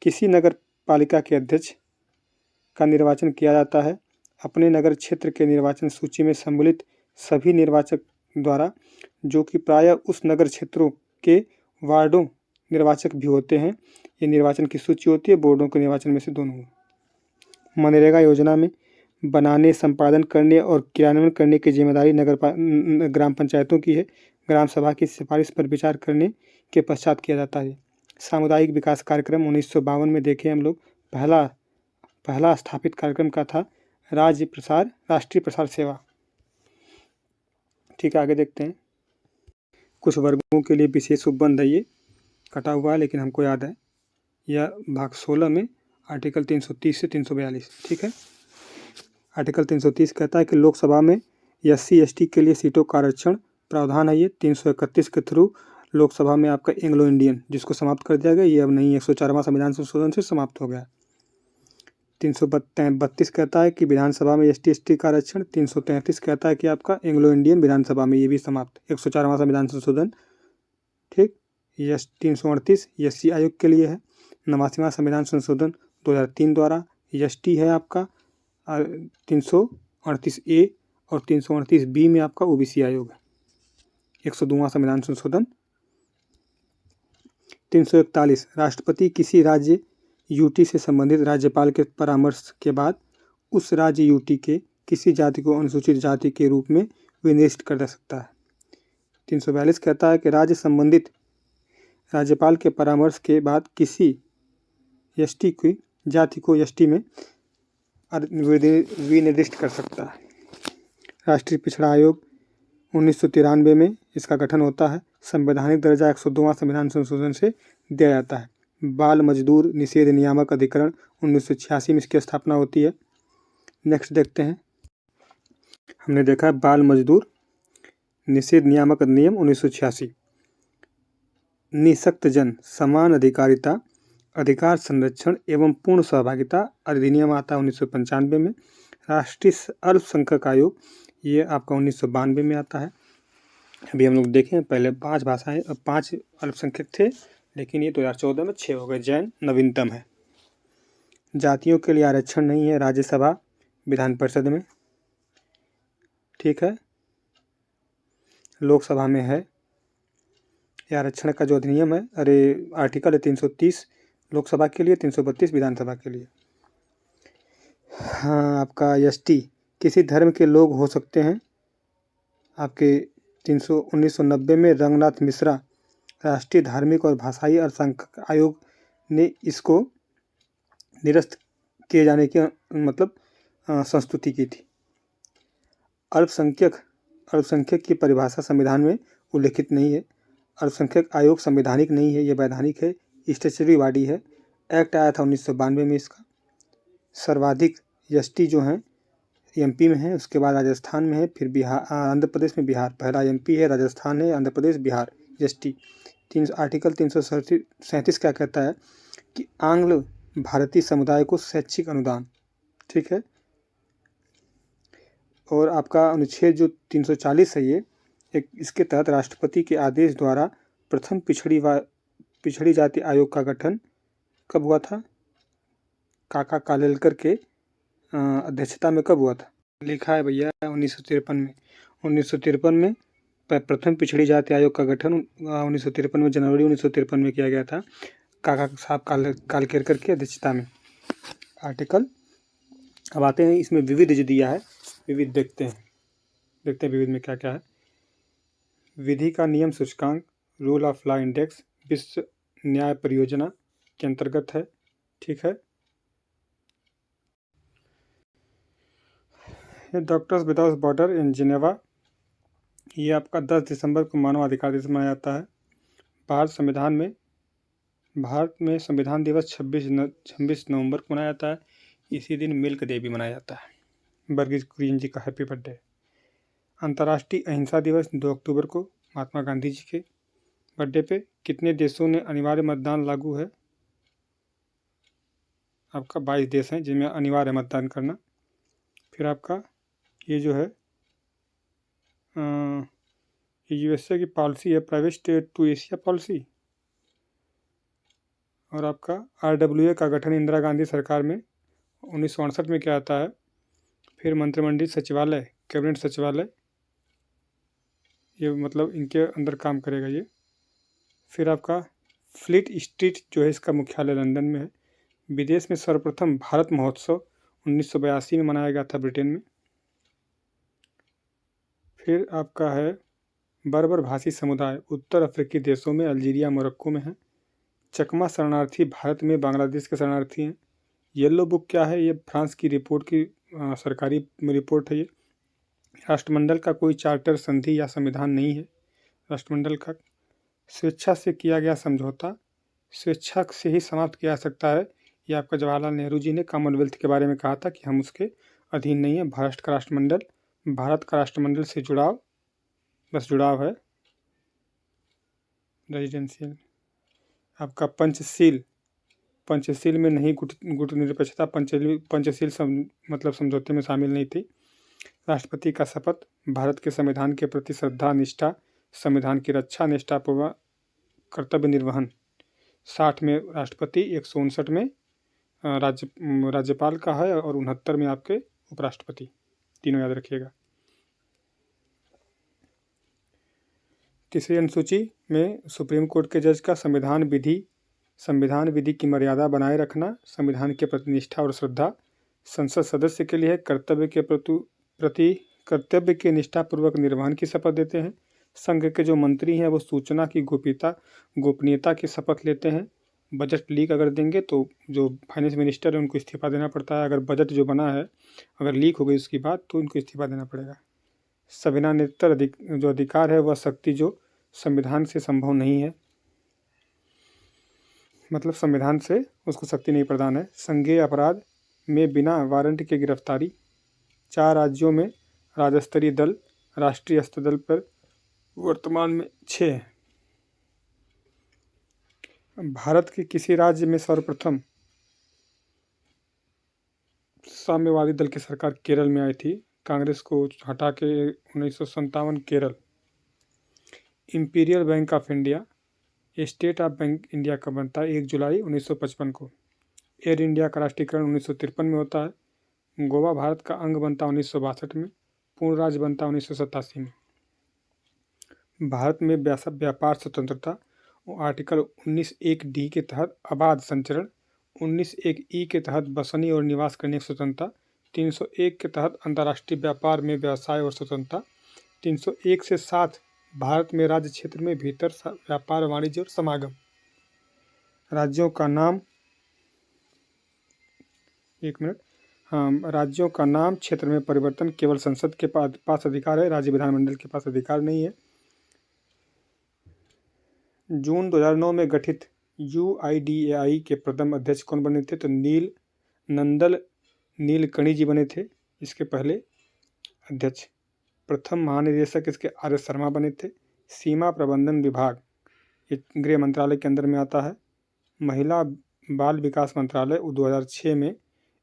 किसी नगर पालिका के अध्यक्ष का निर्वाचन किया जाता है अपने नगर क्षेत्र के निर्वाचन सूची में सम्मिलित सभी निर्वाचक द्वारा, जो कि प्रायः उस नगर क्षेत्रों के वार्डों निर्वाचक भी होते हैं। ये निर्वाचन की सूची होती है, बोर्डों के निर्वाचन में से दोनों। मनरेगा योजना में बनाने, संपादन करने और क्रियान्वयन करने की जिम्मेदारी ग्राम पंचायतों की है। ग्राम सभा की सिफारिश पर विचार करने के पश्चात किया जाता है। सामुदायिक विकास कार्यक्रम 1952 में देखे हम लोग, पहला स्थापित कार्यक्रम का था राष्ट्रीय प्रसार सेवा। ठीक है, आगे देखते हैं। कुछ वर्गों के लिए विशेष उपबंध है, ये कटा हुआ है लेकिन हमको याद है। यह भाग 16 में आर्टिकल 330 से 342। ठीक है, आर्टिकल 330 कहता है कि लोकसभा में SC ST के लिए सीटों का आरक्षण प्रावधान है। ये 331 के थ्रू लोकसभा में आपका एंग्लो इंडियन जिसको समाप्त कर दिया गया, ये अब नहीं, 104वां संविधान संशोधन से समाप्त हो गया। 332 कहता है कि विधानसभा में ST ST का आरक्षण। 333 कहता है कि आपका एंग्लो इंडियन विधानसभा में, ये भी समाप्त, 104वां संविधान संशोधन। ठीक, 338 SC आयोग के लिए है। 89वां संविधान संशोधन 2003 द्वारा। ST है आपका 338A और 338B में आपका OBC आयोग है। 102वां संविधान संशोधन। 341 राष्ट्रपति किसी राज्य UT से संबंधित राज्यपाल के परामर्श के बाद उस राज्य UT के किसी जाति को अनुसूचित जाति के रूप में विनिर्दिष्ट कर सकता है। 342 कहता है कि राज्य संबंधित राज्यपाल के परामर्श के बाद किसी ST की जाति को ST में विनिर्दिष्ट कर सकता है। राष्ट्रीय पिछड़ा आयोग 1993 में इसका गठन होता है। संवैधानिक दर्जा 102वां संविधान संशोधन से दिया जाता है। बाल मजदूर निषेध नियामक अधिकरण 1986 में इसकी स्थापना होती है। नेक्स्ट देखते हैं, हमने देखा है बाल मजदूर निषेध नियामक अधिनियम 1986। निःशक्त जन समान अधिकारिता, अधिकार संरक्षण एवं पूर्ण सहभागिता अधिनियम आता है 1995 में। राष्ट्रीय अल्पसंख्यक आयोग ये आपका 1992 में आता है। अभी हम लोग देखें, पहले 5 भाषाएं 5 अल्पसंख्यक थे, लेकिन ये 2014 में 6 हो गए। जैन नवीनतम है। जातियों के लिए आरक्षण नहीं है राज्यसभा विधान परिषद में। ठीक है, लोकसभा में है। ये आरक्षण का जो अधिनियम है, आर्टिकल है 330 लोकसभा के लिए, 332 विधानसभा के लिए। हाँ, आपका ST किसी धर्म के लोग हो सकते हैं। आपके 1990 में रंगनाथ मिश्रा राष्ट्रीय धार्मिक और भाषाई अल्पसंख्यक आयोग ने इसको निरस्त किए जाने की संस्तुति की थी। अल्पसंख्यक की परिभाषा संविधान में उल्लेखित नहीं है। अल्पसंख्यक आयोग संवैधानिक नहीं है, ये वैधानिक है, स्टैट्यूटरी बॉडी है। एक्ट आया था 1992 में इसका। सर्वाधिक ST जो हैं एमपी में है, उसके बाद राजस्थान में है, फिर बिहार, आंध्र प्रदेश में बिहार। पहला एमपी है, राजस्थान है, आंध्र प्रदेश, बिहार। जीएसटी आर्टिकल 337 क्या कहता है कि आंग्ल भारतीय समुदाय को शैक्षिक अनुदान, ठीक है। और आपका अनुच्छेद जो 340 है ये इसके तहत राष्ट्रपति के आदेश द्वारा प्रथम पिछड़ी जाति आयोग का गठन कब हुआ था? काका कालेलकर के अध्यक्षता में कब हुआ था? लिखा है भैया 1953 में। 1953 में प्रथम पिछड़ी जाति आयोग का गठन 1953 में, जनवरी 1953 में किया गया था, काका साहब कालेलकर की अध्यक्षता में। आर्टिकल अब आते हैं इसमें विविध जो दिया है, विविध देखते हैं विविध में क्या क्या है। विधि का नियम सूचकांक, रूल ऑफ लॉ इंडेक्स विश्व न्याय परियोजना के अंतर्गत है, ठीक है। Doctors without border in Geneva, ये आपका 10 दिसंबर को मानवाधिकार दिवस मनाया जाता है। भारत में संविधान दिवस 26 नवंबर को मनाया जाता है। इसी दिन मिल्क डे भी मनाया जाता है, वर्गीज कुरियन जी का हैप्पी बर्थडे। अंतर्राष्ट्रीय अहिंसा दिवस 2 अक्टूबर को महात्मा गांधी जी के बर्थडे पे। कितने देशों ने अनिवार्य मतदान लागू है? आपका 22 देश हैं जिनमें अनिवार्य मतदान करना। फिर आपका ये जो है यूएसए की पॉलिसी है private state to Asia policy. और आपका आरडब्ल्यूए का गठन इंदिरा गांधी सरकार में 1968 में किया जाता है। फिर मंत्रिमंडलीय सचिवालय, कैबिनेट सचिवालय, ये मतलब इनके अंदर काम करेगा ये। फिर आपका फ्लीट स्ट्रीट जो है इसका मुख्यालय लंदन में है। विदेश में सर्वप्रथम भारत महोत्सव 1982 में मनाया गया था ब्रिटेन में। फिर आपका है बर्बर भाषी समुदाय उत्तर अफ्रीकी देशों में, अल्जीरिया, मोरक्को में है। चकमा शरणार्थी भारत में बांग्लादेश के शरणार्थी हैं। येलो बुक क्या है? ये फ्रांस की रिपोर्ट की सरकारी रिपोर्ट है ये। राष्ट्रमंडल का कोई चार्टर, संधि या संविधान नहीं है राष्ट्रमंडल का। स्वेच्छा से किया गया समझौता स्वेच्छा से ही समाप्त किया जा सकता है। ये आपका जवाहरलाल नेहरू जी ने कॉमनवेल्थ के बारे में कहा था कि हम उसके अधीन नहीं है। भारत का राष्ट्रमंडल से जुड़ाव, बस जुड़ाव है रेजिडेंशियल। आपका पंचशील में नहीं गुट निरपेक्षता पंचशील मतलब समझौते में शामिल नहीं थी। राष्ट्रपति का शपथ, भारत के संविधान के प्रति श्रद्धा निष्ठा, संविधान की रक्षा, निष्ठापूर्वक कर्तव्य निर्वहन। 60 में राष्ट्रपति, 159 में राज्यपाल का है और 69 में आपके उपराष्ट्रपति, तीनों याद रखिएगा। तीसरी अनुसूची में सुप्रीम कोर्ट के जज का संविधान विधि की मर्यादा बनाए रखना, संविधान के प्रति निष्ठा और श्रद्धा। संसद सदस्य के लिए कर्तव्य के निष्ठापूर्वक निर्वहन की शपथ देते हैं। संघ के जो मंत्री हैं वो सूचना की गोपनीयता की शपथ लेते हैं। बजट लीक अगर देंगे तो जो फाइनेंस मिनिस्टर है उनको इस्तीफा देना पड़ता है। अगर बजट जो बना है अगर लीक हो गई उसकी बात तो उनको इस्तीफा देना पड़ेगा। संविधानेतर जो अधिकार है वह शक्ति जो संविधान से संभव नहीं है, मतलब संविधान से उसको शक्ति नहीं प्रदान है। संज्ञेय अपराध में बिना वारंट के गिरफ्तारी। 4 राज्यों में राज्य स्तरीय दल, राष्ट्रीय स्तर दल पर वर्तमान में 6 है। भारत के किसी राज्य में सर्वप्रथम साम्यवादी दल की सरकार केरल में आई थी, कांग्रेस को हटा के 1957 Kerala. Imperial bank of India state of bank India का बनता है 1 जुलाई 1955 को। एयर इंडिया का राष्ट्रीयकरण 1953 में होता है। गोवा भारत का अंग बनता 1962 में। पूर्ण राज्य बनता 1987 में। भारत में व्यापार स्वतंत्रता आर्टिकल 19(1)D के तहत अबाध संचरण, 19(1)E के तहत बसने और निवास करने की स्वतंत्रता, 301 के तहत अंतर्राष्ट्रीय व्यापार में व्यवसाय और स्वतंत्रता, 301 से 7 भारत में राज्य क्षेत्र में भीतर व्यापार, वाणिज्य और समागम। राज्यों का नाम, राज्यों का नाम क्षेत्र में परिवर्तन केवल संसद के पास अधिकार है, राज्य विधानमंडल के पास अधिकार नहीं है। जून 2009 में गठित UIDAI के प्रथम अध्यक्ष कौन बने थे? तो नीलकणी जी बने थे। इसके पहले अध्यक्ष। प्रथम महानिदेशक इसके आर एस शर्मा बने थे। सीमा प्रबंधन विभाग ये गृह मंत्रालय के अंदर में आता है। महिला बाल विकास मंत्रालय 2006 में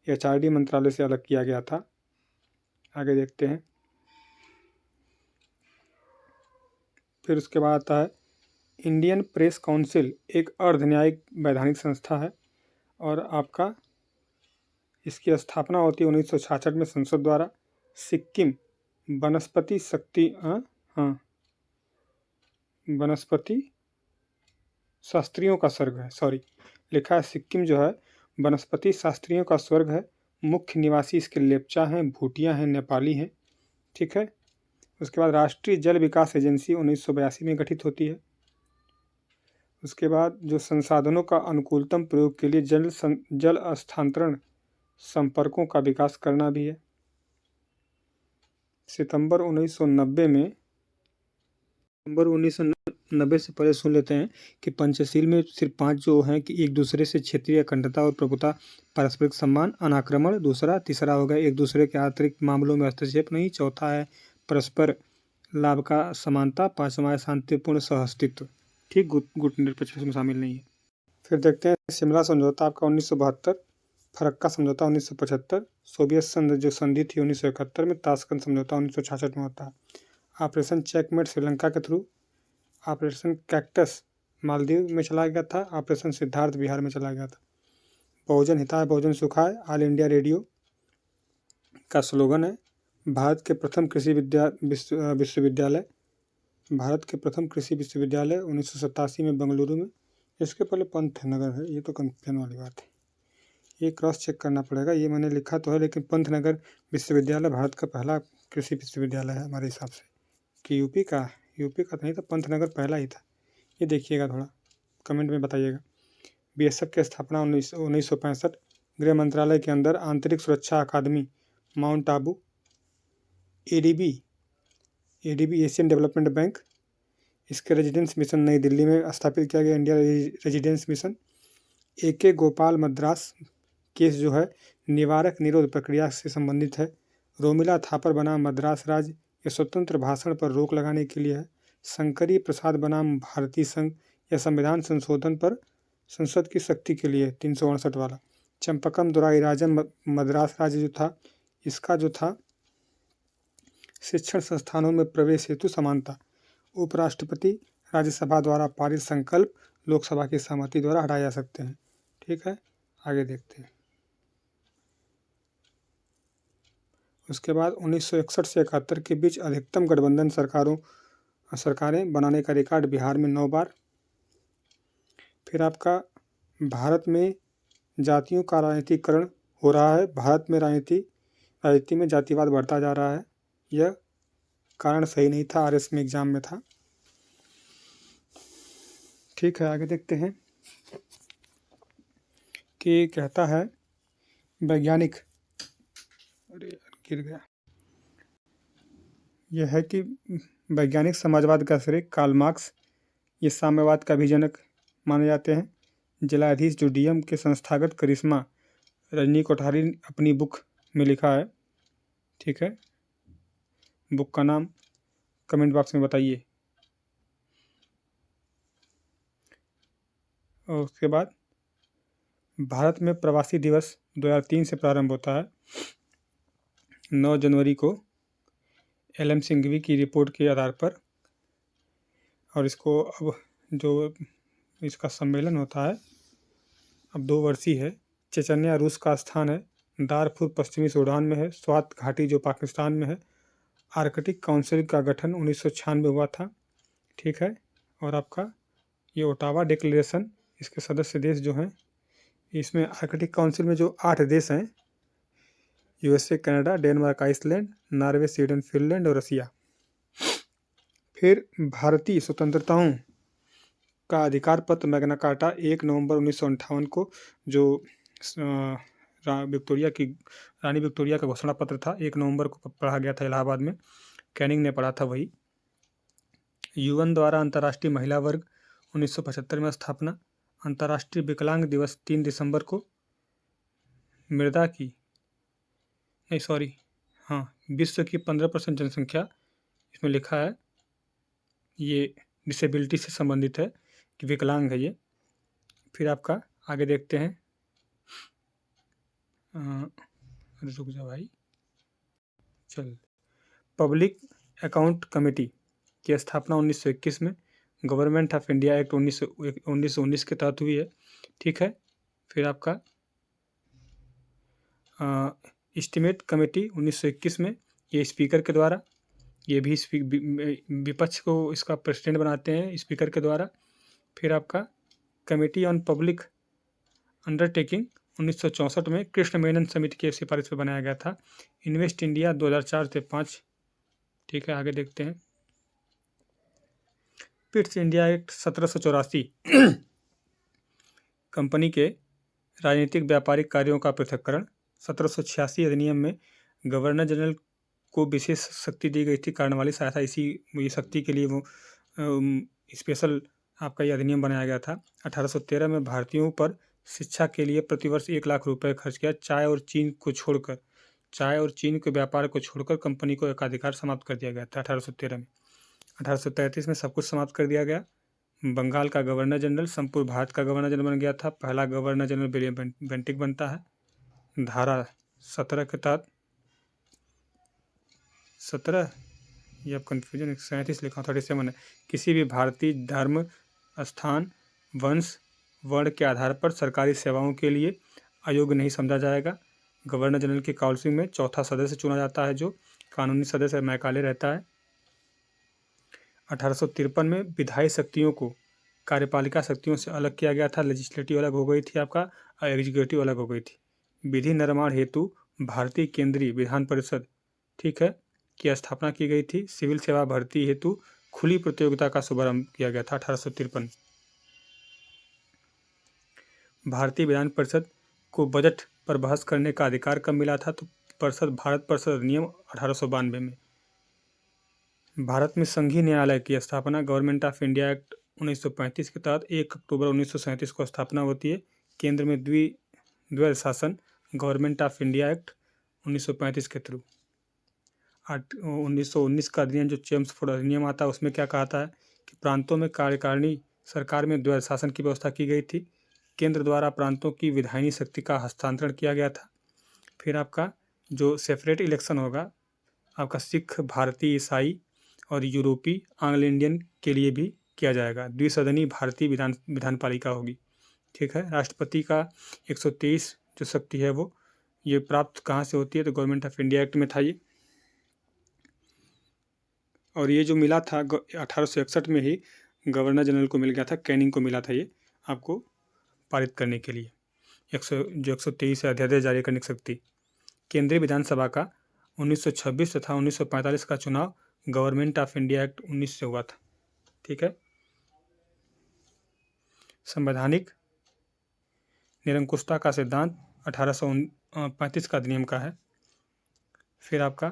HRD मंत्रालय से अलग किया गया था। आगे देखते हैं। फिर उसके बाद आता है इंडियन प्रेस काउंसिल, एक अर्ध न्यायिक वैधानिक संस्था है और आपका इसकी स्थापना होती है 1966 में संसद द्वारा। सिक्किम वनस्पति शक्ति वनस्पति शास्त्रियों का स्वर्ग है, सॉरी लिखा है सिक्किम जो है वनस्पति शास्त्रियों का स्वर्ग है। मुख्य निवासी इसके लेप्चा हैं, भूटिया हैं, नेपाली हैं। ठीक है। उसके बाद राष्ट्रीय जल विकास एजेंसी 1982 में गठित होती है। उसके बाद जो संसाधनों का अनुकूलतम प्रयोग के लिए जल स्थानांतरण संपर्कों का विकास करना भी है। सितंबर 1990 से पहले सुन लेते हैं कि पंचशील में सिर्फ 5 जो हैं कि एक दूसरे से क्षेत्रीय अखंडता और प्रभुता, पारस्परिक सम्मान, अनाक्रमण, तीसरा हो गया एक दूसरे के आंतरिक मामलों में हस्तक्षेप नहीं, चौथा है परस्पर लाभ का समानता, पांचवा है शांतिपूर्ण सहअस्तित्व। ठीक, गुट निरपेक्ष में शामिल नहीं है। फिर देखते हैं शिमला समझौता आपका 1972, फरक्का समझौता 1975, सोवियत संघ जो संधि थी 1971 में, ताशकंद समझौता 1966 में होता है। ऑपरेशन चेकमेट श्रीलंका के थ्रू, ऑपरेशन कैक्टस मालदीव में चला गया था, ऑपरेशन सिद्धार्थ बिहार में चला गया था। बहुजन हिताय बहुजन सुखाय ऑल इंडिया रेडियो का स्लोगन है। भारत के प्रथम कृषि विश्वविद्यालय 1987 में बेंगलुरु में। इसके पहले पंतनगर है, ये तो कंफ्यूजन वाली बात है, ये क्रॉस चेक करना पड़ेगा। ये मैंने लिखा तो है लेकिन पंतनगर विश्वविद्यालय भारत का पहला कृषि विश्वविद्यालय है हमारे हिसाब से, कि यूपी का तो नहीं था, पंतनगर पहला ही था। ये देखिएगा, थोड़ा कमेंट में बताइएगा। BSF की स्थापना 1965, गृह मंत्रालय के अंदर आंतरिक सुरक्षा अकादमी mount Abu. ADB Asian development bank, इसके रेजिडेंस मिशन नई दिल्ली में स्थापित किया गया, India residence mission. AK Gopal Madras case जो है निवारक निरोध प्रक्रिया से संबंधित है। रोमिला थापर बनाम मद्रास राज्य, यह स्वतंत्र भाषण पर रोक लगाने के लिए है। शंकरी प्रसाद बनाम भारतीय संघ, यह संविधान संशोधन पर संसद की शक्ति के लिए 368 वाला। चंपकम दुराईराजन मद्रास राज्य जो था, इसका जो था शिक्षण संस्थानों में प्रवेश हेतु समानता। उपराष्ट्रपति राज्यसभा द्वारा पारित संकल्प लोकसभा की सहमति द्वारा हटाए जा सकते हैं। ठीक है, आगे देखते हैं। उसके बाद 1961 से 71 के बीच अधिकतम गठबंधन सरकारें बनाने का रिकॉर्ड बिहार में 9 बार। फिर आपका भारत में जातियों का राजनीतिकरण हो रहा है। भारत में राजनीति में जातिवाद बढ़ता जा रहा है। यह कारण सही नहीं था, RS में एग्जाम में था। ठीक है, आगे देखते हैं कि कहता है वैज्ञानिक, अरे गिर गया, यह है कि वैज्ञानिक समाजवाद का श्रेय कार्ल मार्क्स, ये साम्यवाद का भी जनक माने जाते हैं। जिलाधीश जो DM के संस्थागत करिश्मा रजनी कोठारी अपनी बुक में लिखा है। ठीक है, बुक का नाम कमेंट बॉक्स में बताइए। और उसके बाद भारत में प्रवासी दिवस 2003 से प्रारंभ होता है। 9 जनवरी को LM सिंघवी की रिपोर्ट के आधार पर, और इसको अब जो इसका सम्मेलन होता है अब 2 वर्षीय है। चेचन्या रूस का स्थान है। दारफुर पश्चिमी सूडान में है। स्वात घाटी जो पाकिस्तान में है। आर्कटिक काउंसिल का गठन 1996 में हुआ था। ठीक है, और आपका ये ओटावा डिक्लेरेशन, इसके सदस्य देश जो हैं, इसमें आर्कटिक काउंसिल में जो 8 देश हैं, USA, Canada, Denmark, Iceland, Norway, Sweden, Finland और रसिया। फिर भारतीय स्वतंत्रताओं का अधिकार पत्र मैग्ना कार्टा 1 नवंबर 1958 को, जो रानी विक्टोरिया का घोषणा पत्र था, 1 नवंबर को पढ़ा गया था इलाहाबाद में। कैनिंग ने पढ़ा था वही। UN द्वारा अंतर्राष्ट्रीय महिला वर्ग 1975 में स्थापना। अंतर्राष्ट्रीय विकलांग दिवस 3 दिसंबर को। हाँ, विश्व की 15% जनसंख्या इसमें लिखा है, ये डिसेबिलिटी से संबंधित है कि विकलांग है ये। फिर आपका आगे देखते हैं, रुक जा भाई, चल। पब्लिक अकाउंट कमेटी की स्थापना 1921 में गवर्नमेंट ऑफ इंडिया एक्ट 1919 के तहत हुई है। ठीक है। फिर आपका एस्टीमेट कमेटी 1921 में, ये स्पीकर के द्वारा, ये भी विपक्ष को इसका प्रेसिडेंट बनाते हैं स्पीकर के द्वारा। फिर आपका कमेटी ऑन पब्लिक अंडरटेकिंग 1964 में कृष्ण मेनन समिति की सिफारिश पर बनाया गया था। इन्वेस्ट इंडिया 2004 से 5। ठीक है, आगे देखते हैं। पिट्स इंडिया एक्ट 1784 कंपनी के राजनीतिक व्यापारिक कार्यों का पृथक्करण। 1786 अधिनियम में गवर्नर जनरल को विशेष शक्ति दी गई थी, कार्यवाही सहायता, इसी शक्ति के लिए वो स्पेशल आपका ये अधिनियम बनाया गया था। 1813 में भारतीयों पर शिक्षा के लिए प्रतिवर्ष 1 लाख रुपए खर्च किया। चाय और चीन के व्यापार को छोड़कर कंपनी को एकाधिकार समाप्त कर दिया गया था 1813 में। 1833 में सब कुछ समाप्त कर दिया गया। बंगाल का गवर्नर जनरल संपूर्ण भारत का गवर्नर जनरल बन गया था। पहला गवर्नर जनरल विलियम बेंटिक बनता है। धारा 17 के तहत 17 ये अब कन्फ्यूजन 37 लिखा 37 है। किसी भी भारतीय धर्म, स्थान, वंश, वर्ण के आधार पर सरकारी सेवाओं के लिए अयोग्य नहीं समझा जाएगा। गवर्नर जनरल की काउंसिल में चौथा सदस्य चुना जाता है, जो कानूनी सदस्य मैकाले रहता है। 1853 में विधायी शक्तियों को कार्यपालिका शक्तियों से अलग किया गया था। लेजिस्लेटिव अलग हो गई थी आपका, और एग्जीक्यूटिव अलग हो गई थी। विधि निर्माण हेतु भारतीय केंद्रीय विधान परिषद, ठीक है, की स्थापना की गई थी। सिविल सेवा भर्ती हेतु खुली प्रतियोगिता का शुभारंभ किया गया था 1853। भारतीय विधान परिषद को बजट पर बहस करने का अधिकार कब मिला था? तो भारत परिषद अधिनियम 1892 में। भारत में संघीय न्यायालय की स्थापना गवर्नमेंट ऑफ इंडिया एक्ट 1935 के तहत 1 अक्टूबर 1937 को स्थापना होती है। केंद्र में द्वैध शासन गवर्नमेंट ऑफ इंडिया एक्ट 1935 के थ्रू। 1919 का अधिनियम जो चेम्सफोर्ड अधिनियम आता है, उसमें क्या कहता है कि प्रांतों में कार्यकारिणी सरकार में द्वैध शासन की व्यवस्था की गई थी। केंद्र द्वारा प्रांतों की विधायी शक्ति का हस्तांतरण किया गया था। फिर आपका जो सेपरेट इलेक्शन होगा आपका सिख, भारतीय, ईसाई और यूरोपीय आंग्ल इंडियन के लिए भी किया जाएगा। द्विसदनीय भारतीय विधान पालिका होगी। ठीक है। राष्ट्रपति का 123 जो शक्ति है वो ये प्राप्त कहाँ से होती है? तो गवर्नमेंट ऑफ इंडिया एक्ट में था ये। और ये जो मिला था 1861 में ही गवर्नर जनरल को मिल गया था, कैनिंग को मिला था ये आपको पारित करने के लिए 123 है अध्यादेश जारी करने की शक्ति। केंद्रीय विधानसभा का 1926 तथा 1945 का चुनाव गवर्नमेंट ऑफ इंडिया एक्ट 19 से हुआ था। ठीक है। संवैधानिक निरंकुशता का सिद्धांत 1835 का अधिनियम का है। फिर आपका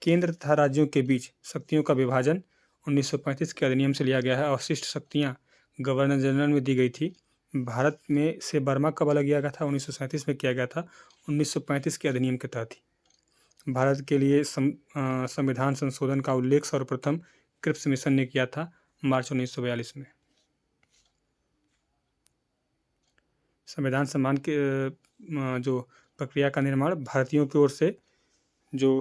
केंद्र तथा राज्यों के बीच शक्तियों का विभाजन 1935 के अधिनियम से लिया गया है। अवशिष्ट शक्तियाँ गवर्नर जनरल में दी गई थी। भारत में से बर्मा कब अलग किया गया था? 1937 में किया गया था, 1935 के अधिनियम के तहत ही। भारत के लिए संविधान संशोधन का उल्लेख सर्वप्रथम क्रिप्स मिशन ने किया था मार्च 1942 में। संविधान सम्मान के जो प्रक्रिया का निर्माण भारतीयों की ओर से जो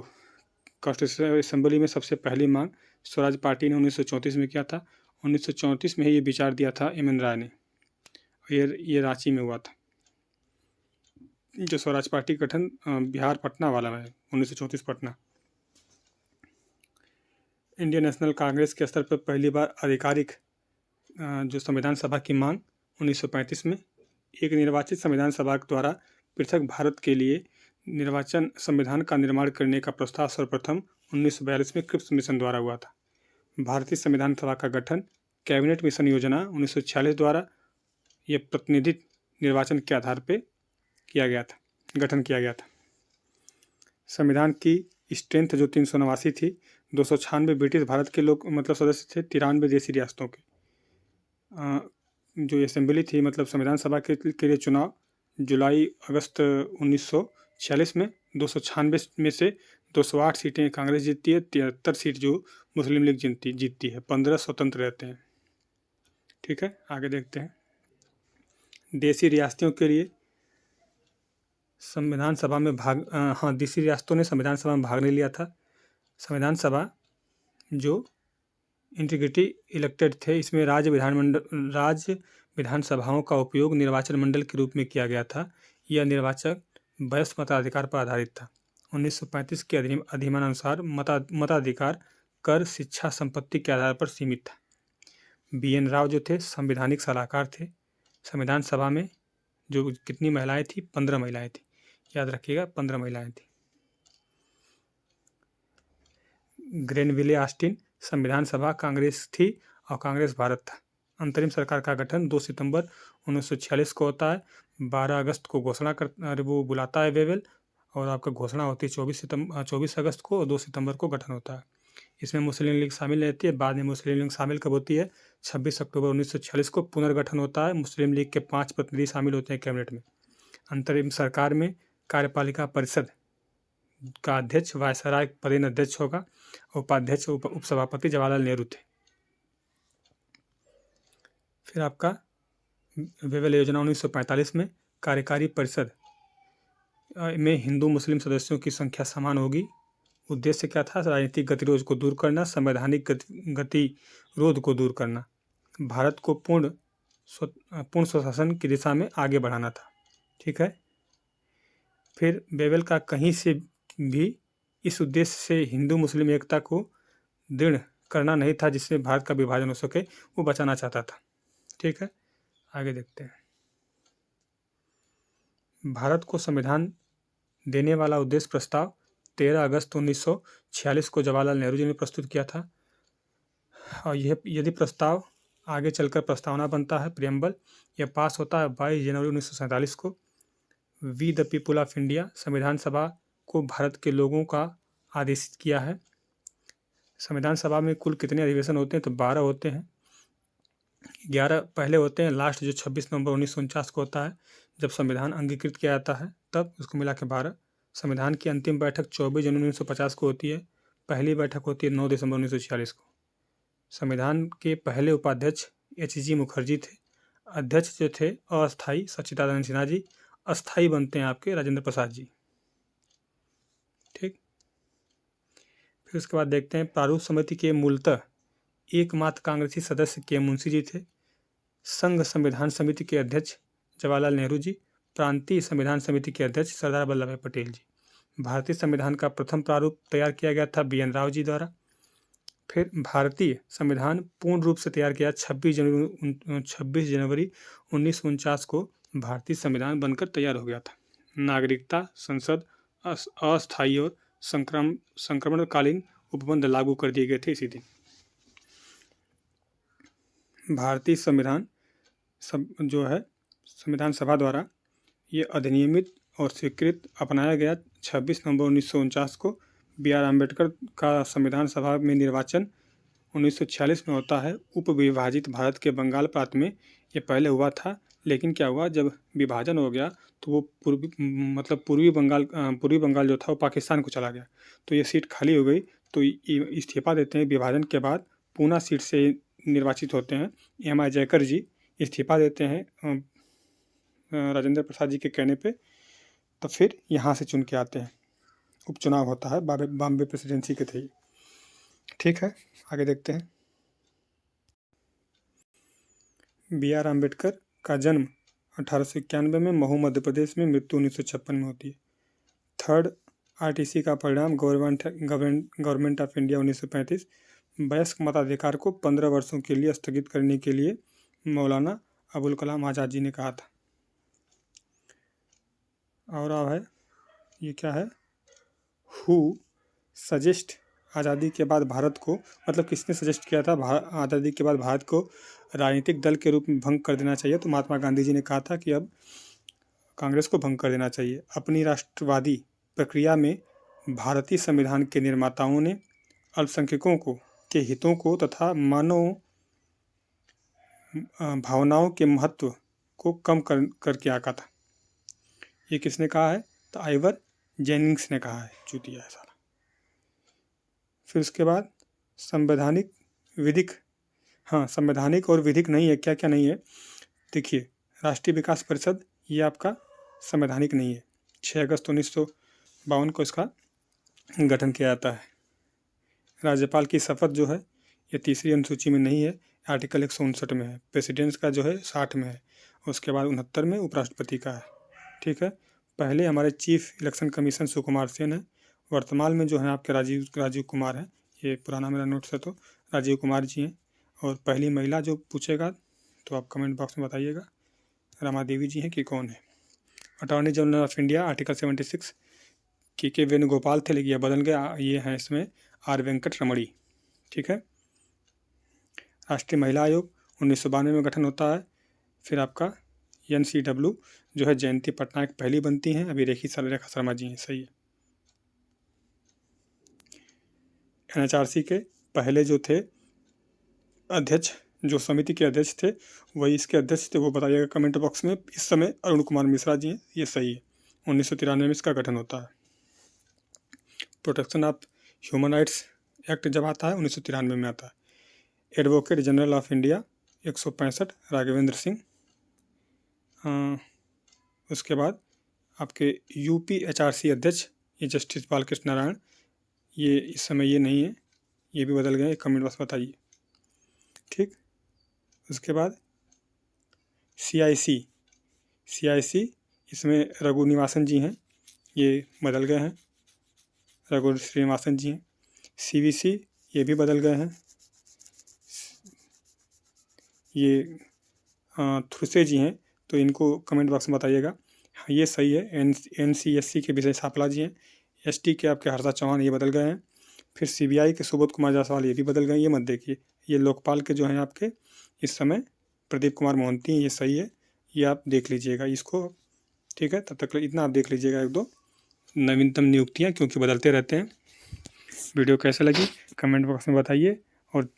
कॉन्स्टिट्यूशनल असेंबली में सबसे पहली मांग स्वराज पार्टी ने 1934 में किया था। 1934 में ही ये विचार दिया था एम.एन. राय ने। ये रांची में हुआ था। जो स्वराज पार्टी गठन बिहार पटना वाला है, 1934 पटना। इंडियन नेशनल कांग्रेस के स्तर पर पहली बार आधिकारिक जो संविधान सभा की मांग 1935 में। एक निर्वाचित संविधान सभा द्वारा पृथक भारत के लिए निर्वाचन संविधान का निर्माण करने का प्रस्ताव सर्वप्रथम 1942 में क्रिप्स मिशन द्वारा हुआ था। भारतीय संविधान सभा का गठन कैबिनेट मिशन योजना 1946 द्वारा यह प्रतिनिधित्व निर्वाचन के आधार पर गठन किया गया था। संविधान की स्ट्रेंथ जो 389 थी, 296 ब्रिटिश भारत के लोग मतलब सदस्य थे, 93 देशी रियासतों के। जो असेंबली थी मतलब संविधान सभा के लिए चुनाव जुलाई अगस्त 1946 में 296 में से 208 सीटें कांग्रेस जीतती है, 73 सीट जो मुस्लिम लीग जीतती है, 15 स्वतंत्र रहते हैं। ठीक है, आगे देखते हैं। देसी रियासतों के लिए संविधान सभा में देसी रियासतों ने संविधान सभा में भाग नहीं लिया था। संविधान सभा जो इंटीग्रिटी इलेक्टेड थे, इसमें राज्य विधानसभाओं का उपयोग निर्वाचन मंडल के रूप में किया गया था। यह निर्वाचक वयस्क मताधिकार पर आधारित था। 1935 के अधिनियम अनुसार मताधिकार कर, शिक्षा, संपत्ति के आधार पर सीमित था। BN राव जो थे संवैधानिक सलाहकार थे। संविधान सभा में जो कितनी महिलाएं थी? 15 महिलाएं थी, याद रखिएगा 15 महिलाएं थी। ग्रेनविले ऑस्टिन संविधान सभा कांग्रेस थी और कांग्रेस भारत था। अंतरिम सरकार का गठन 2 सितंबर 1946 को होता है। 12 अगस्त को वो बुलाता है वेवेल, और आपका घोषणा होती है 24 अगस्त को, और 2 सितंबर को गठन होता है। इसमें मुस्लिम लीग शामिल रहती है। बाद में मुस्लिम लीग शामिल कब होती है? 26 अक्टूबर 1946 को पुनर्गठन होता है। मुस्लिम लीग के 5 प्रतिनिधि शामिल होते हैं कैबिनेट में। अंतरिम सरकार में कार्यपालिका परिषद का अध्यक्ष वायसराय पदेन अध्यक्ष होगा। उपाध्यक्ष उपसभापति जवाहरलाल नेहरू थे। फिर आपका वेवेल योजना 1945 में कार्यकारी परिषद में हिंदू मुस्लिम सदस्यों की संख्या समान होगी। उद्देश्य क्या था? राजनीतिक गतिरोध को दूर करना, संवैधानिक गतिरोध को दूर करना, भारत को पूर्ण स्वशासन की दिशा में आगे बढ़ाना था। ठीक है। फिर वेवेल का कहीं से भी इस उद्देश्य से हिंदू मुस्लिम एकता को दृढ़ करना नहीं था जिससे भारत का विभाजन हो सके, वो बचाना चाहता था। ठीक है, आगे देखते हैं। भारत को संविधान देने वाला उद्देश्य प्रस्ताव 13 अगस्त 1946 को जवाहरलाल नेहरू जी ने प्रस्तुत किया था। और यह यदि प्रस्ताव आगे चलकर प्रस्तावना बनता है, प्रियम्बल, यह पास होता है 22 जनवरी 1947 को। We the people of India संविधान सभा को भारत के लोगों का आदेशित किया है। संविधान सभा में कुल कितने अधिवेशन होते हैं? तो 12 होते हैं। 11 पहले होते हैं, लास्ट जो 26 नवंबर 1949 को होता है जब संविधान अंगीकृत किया जाता है, तब उसको मिला के 12। संविधान की अंतिम बैठक 24 जनवरी 1950 को होती है। पहली बैठक होती है 9 दिसंबर 1946 को। संविधान के पहले उपाध्यक्ष HG मुखर्जी थे। अध्यक्ष जो थे अस्थायी सच्चिदानंद सिन्हा जी, अस्थायी बनते हैं आपके राजेंद्र प्रसाद जी। ठीक। फिर उसके बाद देखते हैं प्रारूप समिति के मूलतः एकमात्र कांग्रेसी सदस्य के मुंशी जी थे। संघ संविधान समिति के अध्यक्ष जवाहरलाल नेहरू जी, प्रांतीय संविधान समिति के अध्यक्ष सरदार वल्लभ भाई पटेल जी। भारतीय संविधान का प्रथम प्रारूप तैयार किया गया था BN राव जी द्वारा। फिर भारतीय संविधान पूर्ण रूप से तैयार किया 26 जनवरी 1949 को भारतीय संविधान बनकर तैयार हो गया था। नागरिकता संसद अस्थायी और संक्रमणकालीन उपबंध लागू कर दिए गए थे इसी दिन। भारतीय संविधान जो है संविधान सभा द्वारा ये अधिनियमित और स्वीकृत अपनाया गया 26 नवंबर 1949 को। BR अम्बेडकर का संविधान सभा में निर्वाचन 1946 में होता है। उप विभाजित भारत के बंगाल प्रांत में ये पहले हुआ था, लेकिन क्या हुआ जब विभाजन हो गया तो वो पूर्वी बंगाल जो था वो पाकिस्तान को चला गया, तो ये सीट खाली हो गई। तो इस्तीफा देते हैं विभाजन के बाद, पूना सीट से निर्वाचित होते हैं MI जयकर जी, इस्तीफा देते हैं राजेंद्र प्रसाद जी के कहने पे, तो फिर यहाँ से चुन के आते हैं। उपचुनाव होता है बॉम्बे प्रेसिडेंसी के थे। ठीक है, आगे देखते हैं। BR अम्बेडकर का जन्म 1891 में महू मध्य प्रदेश में, मृत्यु 1956 में होती है। 3rd RTC का परिणाम गवर्नमेंट ऑफ इंडिया 1935। वयस्क मताधिकार को 15 वर्षों के लिए स्थगित करने के लिए मौलाना अबुल कलाम आज़ाद जी ने कहा था। और अब है ये क्या है, हु सजेस्ट आज़ादी के बाद भारत को, मतलब किसने सजेस्ट किया था आज़ादी के बाद भारत को राजनीतिक दल के रूप में भंग कर देना चाहिए? तो महात्मा गांधी जी ने कहा था कि अब कांग्रेस को भंग कर देना चाहिए। अपनी राष्ट्रवादी प्रक्रिया में भारतीय संविधान के निर्माताओं ने अल्पसंख्यकों के हितों को तथा मानव भावनाओं के महत्व को कम करके आका था। ये किसने कहा है? तो आइवर जेनिंग्स ने कहा है। चूतिया है सारा। फिर उसके बाद संवैधानिक विधिक, हाँ संवैधानिक और विधिक नहीं है, क्या क्या नहीं है देखिए। राष्ट्रीय विकास परिषद ये आपका संवैधानिक नहीं है। 6 अगस्त 1952 को इसका गठन किया जाता है। राज्यपाल की शपथ जो है ये तीसरी अनुसूची में नहीं है, आर्टिकल 159 में है। प्रेसिडेंट्स का जो है 60 में है, उसके बाद 69 में उपराष्ट्रपति का है। ठीक है, पहले हमारे chief election commission Sukumar Sen है, वर्तमान में जो है आपके राजीव कुमार है। ये पुराना मेरा नोट्स है, तो राजीव कुमार जी हैं। और पहली महिला जो पूछेगा तो आप कमेंट बॉक्स में बताइएगा रमा देवी जी हैं कि कौन है। Attorney general of India article 76 के वेणुगोपाल थे, लेकिन यह बदल गया, ये हैं इसमें आर वेंकट रमणी। ठीक है, राष्ट्रीय महिला आयोग 1992 में गठन होता है। फिर आपका NCW जो है जयंती पटनायक पहली बनती हैं, अभी रेखा शर्मा जी हैं, सही है। NHRC के पहले जो थे अध्यक्ष, जो समिति के अध्यक्ष थे वही इसके अध्यक्ष थे, वो बताइएगा कमेंट बॉक्स में। इस समय अरुण कुमार मिश्रा जी हैं, ये सही है। 1993 में इसका गठन होता है। Protection of human rights act जब आता है 1993 में आता है। Advocate general of India 165 Raghavendra Singh. उसके बाद आपके UPHRC अध्यक्ष ये जस्टिस बालकृष्ण नारायण, ये इस समय ये नहीं है, ये भी बदल गए, कमेंट बॉक्स बताइए। ठीक, उसके बाद CIC इसमें रघु निवासन जी हैं, ये बदल गए हैं, रघु श्रीनिवासन जी हैं। CVC ये भी बदल गए हैं, ये थ्रुसे जी हैं, तो इनको कमेंट बॉक्स में बताइएगा। हाँ ये सही है। NCSC के विजय सापला जी हैं। ST के आपके हर्षा चौहान ये बदल गए हैं। फिर CBI के सुबोध कुमार जायसवाल ये भी बदल गए, ये मत देखिए। ये लोकपाल के जो हैं आपके इस समय प्रदीप कुमार मोहंती हैं, ये सही है, ये आप देख लीजिएगा इसको। ठीक है, तब तक इतना आप देख लीजिएगा, 1-2 नवीनतम नियुक्तियाँ, क्योंकि बदलते रहते हैं। वीडियो कैसे लगी कमेंट बॉक्स में बताइए और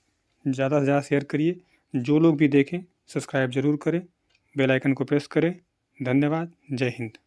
ज़्यादा से ज़्यादा शेयर करिए। जो लोग भी देखें सब्सक्राइब ज़रूर करें, बेल आइकन को प्रेस करें। धन्यवाद, जय हिंद।